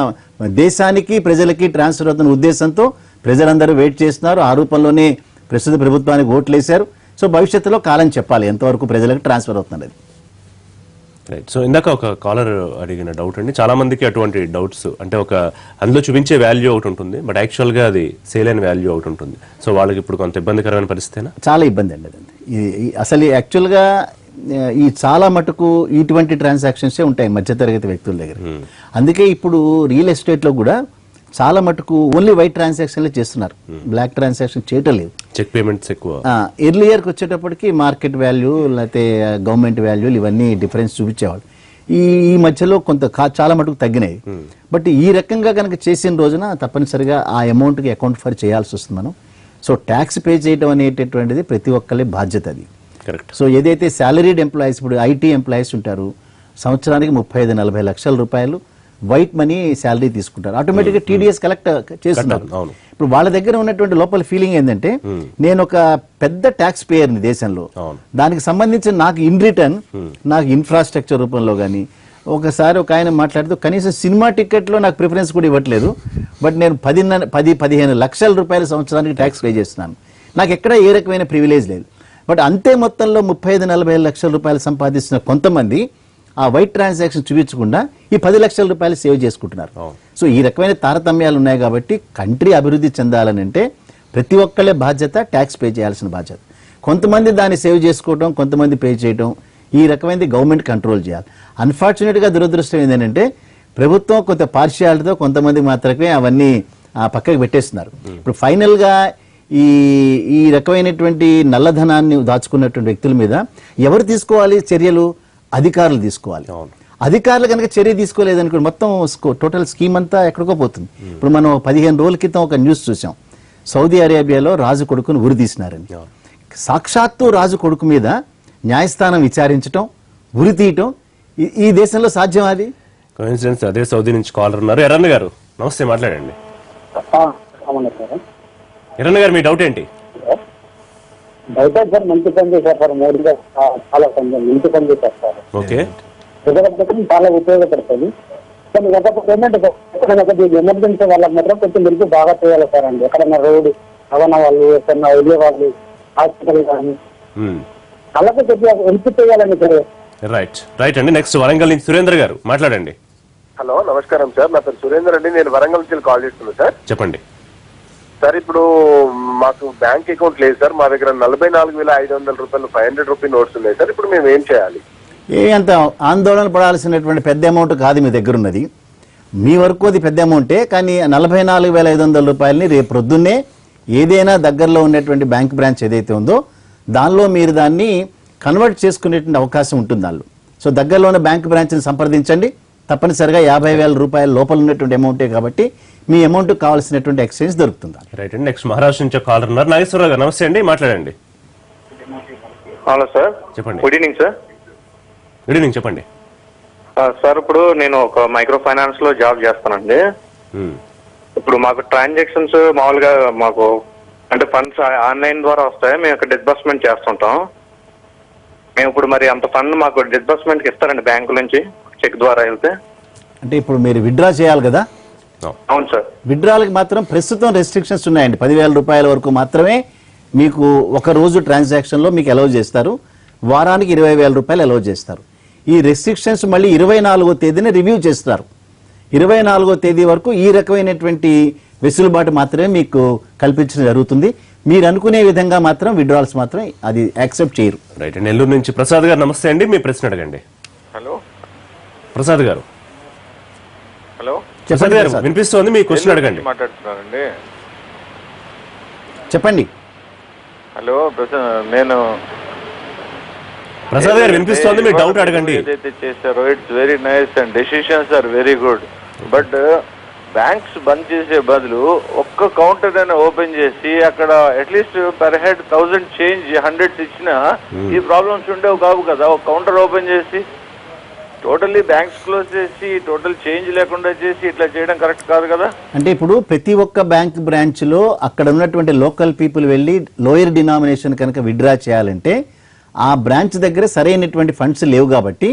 దేశానికి ప్రజలకి ట్రాన్స్ఫర్ అవుతున్న ఉద్దేశంతో ప్రజలందరూ వెయిట్ చేస్తున్నారు. ఆ రూపంలోనే ప్రస్తుత ప్రభుత్వానికి ఓట్లు వేశారు. సో భవిష్యత్తులో కాలం చెప్పాలి ఎంతవరకు ప్రజలకు ట్రాన్స్ఫర్ అవుతున్నది. రైట్. సో ఇందాక ఒక కాలర్ అడిగిన డౌట్ అండి, చాలా మందికి అటువంటి డౌట్స్ అంటే ఒక అందులో చూపించే వాల్యూ ఒకటి ఉంటుంది, బట్ యాక్చువల్గా అది సేల్ అయిన వాల్యూ ఒకటి ఉంటుంది. సో వాళ్ళకి ఇప్పుడు కొంత ఇబ్బందికరమైన పరిస్థితేనా? చాలా ఇబ్బంది అండి అదండి. అసలు యాక్చువల్గా ఈ చాలా మటుకు ఇటువంటి ట్రాన్సాక్షన్సే ఉంటాయి మధ్యతరగతి వ్యక్తుల దగ్గర. అందుకే ఇప్పుడు రియల్ ఎస్టేట్లో కూడా చాలా మటుకు ఓన్లీ వైట్ ట్రాన్సాక్షన్లే చేస్తున్నారు, బ్లాక్ ట్రాన్సాక్షన్ చేయటం లేదు. చెక్ పేమెంట్స్ ఎక్కువ. ఎర్లియర్కి వచ్చేటప్పటికి మార్కెట్ వాల్యూ లేకపోతే గవర్నమెంట్ వాల్యూలు ఇవన్నీ డిఫరెన్స్ చూపించేవాళ్ళు. ఈ మధ్యలో కొంత చాలా మటుకు తగ్గినాయి. బట్ ఈ రకంగా కనుక చేసిన రోజున తప్పనిసరిగా ఆ అమౌంట్కి అకౌంట్ ఫర్ చేయాల్సి వస్తుంది మనం. సో ట్యాక్స్ పే చేయడం అనేటటువంటిది ప్రతి ఒక్కరి బాధ్యత అది. సో ఏదైతే సాలరీడ్ ఎంప్లాయీస్, ఇప్పుడు ఐటీ ఎంప్లాయీస్ ఉంటారు, సంవత్సరానికి 35-40 లక్షల రూపాయలు వైట్ మనీ శాలరీ తీసుకుంటారు, ఆటోమేటిక్గా టీడీఎస్ కలెక్ట్ చేస్తున్నారు. ఇప్పుడు వాళ్ళ దగ్గర ఉన్నటువంటి లోపల ఫీలింగ్ ఏంటంటే నేను ఒక పెద్ద ట్యాక్స్ పేయర్ని దేశంలో, దానికి సంబంధించి నాకు ఇన్ రిటర్న్ నాకు ఇన్ఫ్రాస్ట్రక్చర్ రూపంలో కానీ, ఒకసారి ఒక ఆయన మాట్లాడుతూ కనీసం సినిమా టికెట్లో నాకు ప్రిఫరెన్స్ కూడా ఇవ్వట్లేదు, బట్ నేను 10-15 లక్షల రూపాయల సంవత్సరానికి ట్యాక్స్ పే చేస్తున్నాను, నాకు ఎక్కడ ఏ రకమైన ప్రివిలేజ్ లేదు. బట్ అంతే మొత్తంలో 35-40 లక్షల రూపాయలు సంపాదిస్తున్న కొంతమంది ఆ వైట్ ట్రాన్సాక్షన్ చూపించకుండా ఈ 10 లక్షల రూపాయలు సేవ్ చేసుకుంటున్నారు. సో ఈ రకమైన తారతమ్యాలు ఉన్నాయి కాబట్టి కంట్రీ అభివృద్ధి చెందాలని అంటే ప్రతి ఒక్కళ్ళే బాధ్యత ట్యాక్స్ పే చేయాల్సిన బాధ్యత. కొంతమంది దాన్ని సేవ్ చేసుకోవడం, కొంతమంది పే చేయడం, ఈ రకమైనది గవర్నమెంట్ కంట్రోల్ చేయాలి. అన్ఫార్చునేట్గా దురదృష్టం ఏంటంటే ప్రభుత్వం కొంత పార్షియాలిటీతో కొంతమంది మాత్రమే అవన్నీ పక్కకి పెట్టేస్తున్నారు. ఇప్పుడు ఫైనల్గా ఈ రకమైనటువంటి నల్లధనాన్ని దాచుకున్నటువంటి వ్యక్తుల మీద ఎవరు తీసుకోవాలి చర్యలు? అధికారులు తీసుకోవాలి. అధికారులు కనుక చర్య తీసుకోలేదనుకో మొత్తం టోటల్ స్కీమ్ అంతా ఎక్కడికో పోతుంది. ఇప్పుడు మనం 15 రోజుల క్రితం ఒక న్యూస్ చూసాం, సౌదీ అరేబియాలో రాజు కొడుకును ఉరి తీసినారని. సాక్షాత్తు రాజు కొడుకు మీద న్యాయస్థానం విచారించడం, ఉరి తీయటం ఈ దేశంలో సాధ్యం? అది కోఇన్సిడెన్స్. అదే సౌదీ నుంచి కాలర్ ఉన్నారు. ఎర్రన్న గారు నమస్తే, మాట్లాడండి. ఎర్రన్న గారు మీ డౌట్ ఏంటి? బయట సార్ మంచి పని చేశారు సార్, మోడీ గారు చాలా మంచి పని చేశారు సార్. ఓకే, చాలా ఉపయోగపడుతుంది. కానీ కాకపోతే ఏంటంటే ఎమర్జెన్సీ వాళ్ళకి మాత్రం కొంచెం మెరుగు బాగా చేయాలి సార్ అండి. ఎక్కడన్నా రోడ్డు రవాణా వాళ్ళు, ఎక్కడన్నా వెళ్ళే వాళ్ళు, హాస్పిటల్ కానీ అలాగే కొద్దిగా హెల్ప్ చేయాలండి సార్. రైట్ రైట్ అండి. నెక్స్ట్ వరంగల్ నుంచి సురేందర్ గారు మాట్లాడండి. హలో, నమస్కారం సార్. నా పేరు సురేందర్ అండి, నేను వరంగల్ నుంచి కాల్ చేస్తున్నాను సార్. చెప్పండి సార్. ఇప్పుడు మాకు బ్యాంక్ అకౌంట్ లేదు సార్, మా దగ్గర 44,500 రూపాయలు 500 రూపీ నోట్స్ ఉన్నాయి సార్. ఇప్పుడు మేము ఏం చేయాలి? అంత ఆందోళన పడాల్సినటువంటి పెద్ద అమౌంట్ కాదు మీ దగ్గర ఉన్నది. మీ వరకు అది పెద్ద అమౌంటే, కానీ 44,500 రూపాయలని రేపు ప్రొద్దున్నే ఏదైనా దగ్గరలో ఉన్నటువంటి బ్యాంక్ బ్రాంచ్ ఏదైతే ఉందో దానిలో మీరు దాన్ని కన్వర్ట్ చేసుకునేటువంటి అవకాశం ఉంటుంది దానిలో. సో దగ్గరలో ఉన్న బ్యాంక్ బ్రాంచ్ని సంప్రదించండి. తప్పనిసరిగా 50,000 రూపాయల లోపల ఉన్నటువంటి అమౌంటే కాబట్టి మీ అమౌంట్ కావాల్సినటువంటి ఎక్స్చేంజ్ దొరుకుతుంది. రైట్ అండి. నెక్స్ట్ మహారాష్ట్ర నుంచి కాలర్ ఉన్నారు, నాగేశ్వరరావు గారు. నమస్తే అండి, మాట్లాడండి. హలో సార్, చెప్పండి. Good evening sir. Good evening, చెప్పండి సార్. ఇప్పుడు నేను ఒక మైక్రో ఫైనాన్స్ లో జాబ్ చేస్తానండి. ఇప్పుడు మాకు ట్రాన్సాక్షన్స్ మామూలుగా మాకు అంటే ఫండ్స్ ఆన్లైన్ ద్వారా వస్తాయి, మేము ఇక్కడ డిస్బర్స్మెంట్ చేస్తుంటాం. మేము ఇప్పుడు మరి అంత ఫండ్ మాకు డిస్బర్స్మెంట్ కి ఇస్తారండి బ్యాంకు నుంచి చెక్ ద్వారా వెళ్తే? అంటే ఇప్పుడు మీరు విత్డ్రా చేయాలి కదా? అవును సార్. విత్డ్రాలకు మాత్రం ప్రస్తుతం రెస్ట్రిక్షన్స్ ఉన్నాయండి. 10,000 రూపాయల వరకు మాత్రమే మీకు ఒక రోజు ట్రాన్సాక్షన్లో మీకు అలౌ చేస్తారు, వారానికి 20,000 రూపాయలు అలౌ చేస్తారు. ఈ రెస్ట్రిక్షన్స్ మళ్ళీ 24వ తేదీన రివ్యూ చేస్తారు. 24వ తేదీ వరకు ఈ రకమైనటువంటి వెసులుబాటు మాత్రమే మీకు కల్పించడం జరుగుతుంది. మీరు అనుకునే విధంగా మాత్రం విత్డ్రాల్స్ మాత్రం అది యాక్సెప్ట్ చేయరు. రైట్. నెల్లూరు నుంచి ప్రసాద్ గారు నమస్తే అండి, మీ ప్రశ్న అడగండి. హలో ప్రసాద్ గారు. హలో ప్రసాద్ గారు వినిపిస్తోంది, మీ క్వశ్చన్ అడగండి. మాట్లాడుతున్నానండి. చెప్పండి. హలో, నేను ప్రసాద్ గారు వినిపిస్తోంది, మీ డౌట్ అడగండి. ఏదైతే చేశారో it's very nice and decisions are very good. But banks బంద్ చేసే బదులు ఒక్క కౌంటర్ అయినా ఓపెన్ చేసి అక్కడ అట్లీస్ట్ పర్ హెడ్ 1000 చేంజ్ 100 ఇచ్చినా ఈ ప్రాబ్లమ్స్ ఉండేవి కావు కదా. ఒక కౌంటర్ ఓపెన్ చేసి టోటల్లీ బ్యాంక్స్ క్లోజ్ చేసి టోటల్ చేంజ్ లేకుండా చేసి ఇట్లా చేయడం కరెక్ట్ కాదు కదా. అంటే ఇప్పుడు ప్రతి ఒక్క బ్యాంక్ బ్రాంచ్ లో అక్కడ ఉన్నటువంటి లోకల్ పీపుల్ వెళ్ళి లోయర్ డినామినేషన్ కనుక విత్డ్రా చేయాలంటే ఆ బ్రాంచ్ దగ్గర సరైనటువంటి ఫండ్స్ లేవు కాబట్టి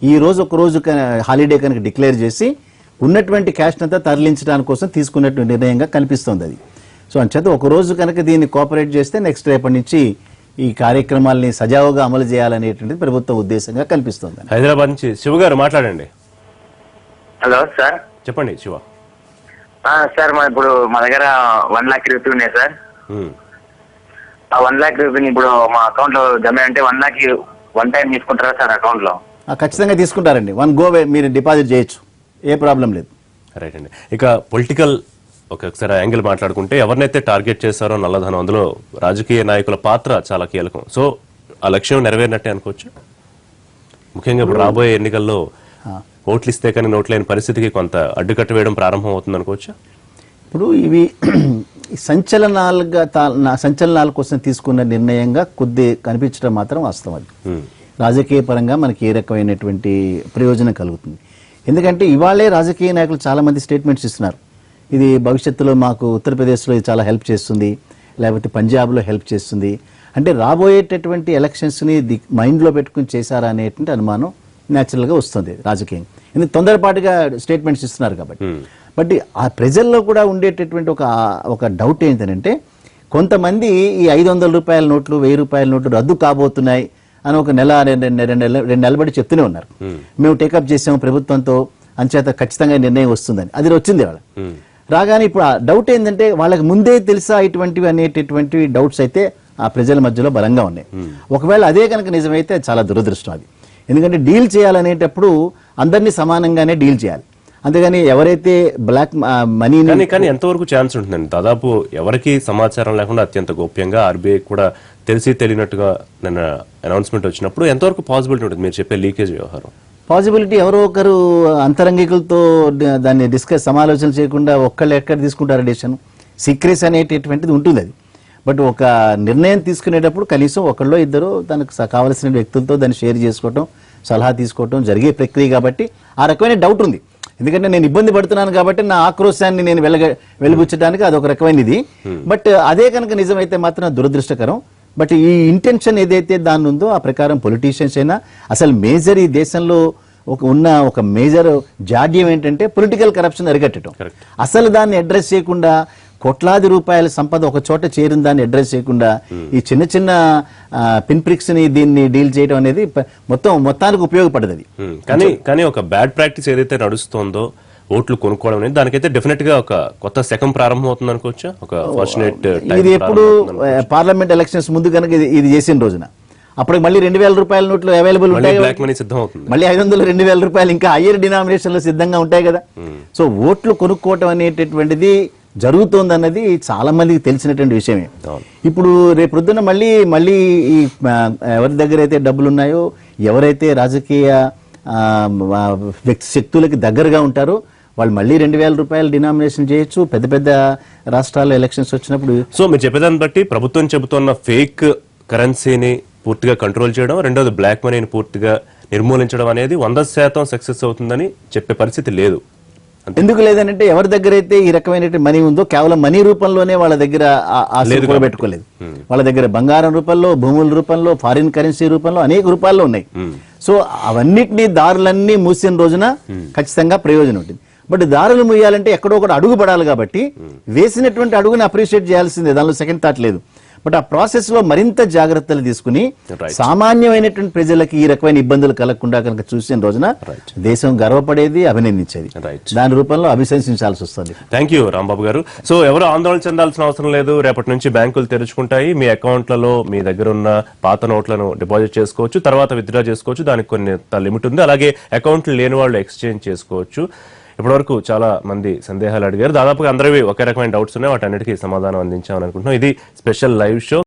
ఈ రోజు ఒక రోజు హాలిడే కనుక డిక్లేర్ చేసి ఉన్నటువంటి క్యాష్ అంతా తరలించడానికి కోసం తీసుకున్నటువంటి నిర్ణయంగా కనిపిస్తోంది అది. సో అంచేత ఒక రోజు కనుక దీన్ని కోఆపరేట్ చేస్తే నెక్స్ట్ రేపటి నుంచి ఈ కార్యక్రమాల్ని సజావుగా అమలు చేయాలనేటువంటిది ప్రభుత్వ ఉద్దేశంగా కనిపిస్తోంది. హైదరాబాద్ నుంచి శివ గారు మాట్లాడండి. హలో సార్, చెప్పండి శివ. సార్ ఇప్పుడు మా దగ్గర 1 lakh రూపీ ఉన్నాయి సార్. ఆ 1 lakh రూపీని ఇప్పుడు మా అకౌంట్ లో జమ అంటే 1 lakh వన్ టైం తీసుకుంటారా సార్ అకౌంట్ లో? ఖచ్చితంగా తీసుకుంటారండి. 1 go మీరు డిపాజిట్ చేయొచ్చు, ఏ ప్రాబ్లం లేదు. రైట్ అండి. ఇక పొలిటికల్ ఒకసారి యాంగిల్ మాట్లాడుకుంటే ఎవరినైతే టార్గెట్ చేశారో నల్లధనం, అందులో రాజకీయ నాయకుల పాత్ర చాలా కీలకం. సో ఆ లక్ష్యం నెరవేరినట్టే అనుకోవచ్చు. ముఖ్యంగా ఇప్పుడు రాబోయే ఎన్నికల్లో ఓట్లు ఇస్తే కానీ నోట్లేని పరిస్థితికి కొంత అడ్డుకట్ట వేయడం ప్రారంభం అవుతుంది అనుకోవచ్చు. ఇప్పుడు ఇవి సంచలనాల కోసం తీసుకున్న నిర్ణయంగా కొద్ది కనిపించడం మాత్రం వాస్తవం. అది రాజకీయ పరంగా మనకి ఏ రకమైనటువంటి ప్రయోజనం కలుగుతుంది. ఎందుకంటే ఇవాళే రాజకీయ నాయకులు చాలా మంది స్టేట్మెంట్స్ ఇస్తున్నారు. ఇది భవిష్యత్తులో మాకు ఉత్తరప్రదేశ్లో ఇది చాలా హెల్ప్ చేస్తుంది, లేకపోతే పంజాబ్లో హెల్ప్ చేస్తుంది అంటే రాబోయేటటువంటి ఎలక్షన్స్ని మైండ్లో పెట్టుకుని చేశారా అనేటువంటి అనుమానం న్యాచురల్గా వస్తుంది రాజకీయం. ఎందుకు తొందరపాటుగా స్టేట్మెంట్స్ ఇస్తున్నారు కాబట్టి. బట్ ఆ ప్రజల్లో కూడా ఉండేటటువంటి ఒక డౌట్ ఏంటంటే కొంతమంది ఈ 500 రూపాయల నోట్లు 1000 రూపాయల నోట్లు రద్దు కాబోతున్నాయి అని ఒక నెల రెండు నెలల బట్టి చెప్తూనే ఉన్నారు. మేము టేకప్ చేసాము ప్రభుత్వంతో, అంచేత ఖచ్చితంగా నిర్ణయం వస్తుందని. అది వచ్చింది వాళ్ళ రాగానే. ఇప్పుడు ఆ డౌట్ ఏంటంటే వాళ్ళకి ముందే తెలుసా ఇటువంటివి అనేటటువంటి డౌట్స్ అయితే ఆ ప్రజల మధ్యలో బలంగా ఉన్నాయి. ఒకవేళ అదే కనుక నిజమైతే చాలా దురదృష్టం అది. ఎందుకంటే డీల్ చేయాలనేటప్పుడు అందరినీ సమానంగానే డీల్ చేయాలి, అంతేగాని ఎవరైతే బ్లాక్ మనీ. కానీ ఎంతవరకు ఛాన్స్ ఉంటుందండి? దాదాపు ఎవరికి సమాచారం లేకుండా అత్యంత గోప్యంగా ఆర్బీఐ కూడా తెలిసి తెలియనట్టుగా నిన్న అనౌన్స్మెంట్ వచ్చినప్పుడు ఎంతవరకు పాసిబిలిటీ ఉంటుంది మీరు చెప్పే లీకేజ్ వ్యవహారం? పాసిబిలిటీ ఎవరో ఒకరు అంతరంగికులతో దాన్ని సమాలోచన చేయకుండా ఒక్కళ్ళు ఎక్కడ తీసుకుంటారు డెసిషన్. సీక్రెస్ అనేటటువంటిది ఉంటుంది అది. బట్ ఒక నిర్ణయం తీసుకునేటప్పుడు కనీసం ఒకళ్ళో ఇద్దరు దానికి కావాల్సిన వ్యక్తులతో దాన్ని షేర్ చేసుకోవటం, సలహా తీసుకోవటం జరిగే ప్రక్రియ కాబట్టి ఆ రకమైన డౌట్ ఉంది. ఎందుకంటే నేను ఇబ్బంది పడుతున్నాను కాబట్టి నా ఆక్రోశాన్ని నేను వెలుగుచ్చడానికి అదొక రకమైన ఇది. బట్ అదే కనుక నిజమైతే మాత్రం దురదృష్టకరం. బట్ ఈ ఇంటెన్షన్ ఏదైతే దాని ఉందో ఆ ప్రకారం పొలిటీషియన్స్ అయినా అసలు మేజర్ ఈ దేశంలో ఒక మేజర్ జాడ్యం ఏంటంటే పొలిటికల్ కరప్షన్ అరికట్టడం. అసలు దాన్ని అడ్రస్ చేయకుండా కోట్లాది రూపాయల సంపద ఒక చోట చేరిన దాన్ని అడ్రస్ చేయకుండా ఈ చిన్న చిన్న పిన్ ప్రిక్స్ ని దీన్ని డీల్ చేయడం అనేది మొత్తానికి ఉపయోగపడదు అది. కానీ ఒక బ్యాడ్ ప్రాక్టీస్ ఏదైతే నడుస్తుందో ఓట్లు కొనుక్కోవడం అనేది దానికైతే డెఫినెట్ గా ఒక కొత్త శకం ప్రారంభం అవుతుంది అనుకోవచ్చు. ఒక ఫార్చునేట్ ఇది ఎప్పుడు పార్లమెంట్ ఎలక్షన్స్ ముందు కనుక ఇది చేసిన రోజున అప్పుడు మళ్ళీ 2000 రూపాయల నోట్లు అవైలబుల్ ఉంటాయి, మళ్ళీ 500 2000 రూపాయలు ఇంకా హయ్యర్ డినామినేషన్ లో సిద్ధంగా ఉంటాయి కదా. సో ఓట్లు కొనుక్కోవటం అనేటటువంటిది జరుగుతోంది అన్నది చాలా మందికి తెలిసినటువంటి విషయమే. ఇప్పుడు రేపొద్దున మళ్ళీ ఈ ఎవరి దగ్గర అయితే డబ్బులు ఉన్నాయో, ఎవరైతే రాజకీయ శక్తులకి దగ్గరగా ఉంటారో వాళ్ళు మళ్ళీ 2000 రూపాయలు డినామినేషన్ చేయొచ్చు పెద్ద పెద్ద రాష్ట్రాల్లో ఎలక్షన్స్ వచ్చినప్పుడు. సో మీరు చెప్పేదాన్ని బట్టి ప్రభుత్వం చెబుతున్న ఫేక్ కరెన్సీని పూర్తిగా కంట్రోల్ చేయడం, రెండోది బ్లాక్ మనీని పూర్తిగా నిర్మూలించడం అనేది 100% సక్సెస్ అవుతుందని చెప్పే పరిస్థితి లేదు. ఎందుకు లేదనంటే ఎవరి దగ్గర అయితే ఈ రకమైన మనీ ఉందో కేవలం మనీ రూపంలోనే వాళ్ళ దగ్గర ఆశలు పెట్టుకోలేదు. వాళ్ళ దగ్గర బంగారం రూపంలో, భూముల రూపంలో, ఫారిన్ కరెన్సీ రూపంలో అనేక రూపాల్లో ఉన్నాయి. సో అవన్నిటినీ దారులన్నీ మూసిన రోజున ఖచ్చితంగా ప్రయోజనం ఉంటుంది. బట్ దారులు మూయాలంటే ఎక్కడో ఒకటి అడుగు పడాలి కాబట్టి వేసినటువంటి అడుగుని అప్రిషియేట్ చేయాల్సిందే, దానిలో సెకండ్ థాట్ లేదు. బట్ ఆ ప్రాసెస్ లో మరింత జాగ్రత్తలు తీసుకుని సామాన్యమైనటువంటి ప్రజలకి ఈ రకమైన ఇబ్బందులు కలగకుండా కనుక చూసిన రోజున దేశం గర్వపడేది, అభినందించేది. దాని రూపంలో అభిశంసించాల్సి వస్తుంది. థ్యాంక్ యూ రాంబాబు గారు. సో ఎవరు ఆందోళన చెందాల్సిన అవసరం లేదు. రేపటి నుంచి బ్యాంకులు తెరుచుకుంటాయి. మీ అకౌంట్లలో మీ దగ్గర ఉన్న పాత నోట్లను డిపాజిట్ చేసుకోవచ్చు, తర్వాత విత్డ్రా చేసుకోవచ్చు. దానికి కొన్ని లిమిట్ ఉంది. అలాగే అకౌంట్లు లేని వాళ్ళు ఎక్స్చేంజ్ చేసుకోవచ్చు. ఇప్పటివరకు చాలా మంది సందేహాలు అడిగారు. దాదాపుగా అందరివి ఒకే రకమైన డౌట్స్ ఉన్నాయి. వాటన్నిటికీ సమాధానం అందించామని అనుకుంటున్నాం. ఇది స్పెషల్ లైవ్ షో.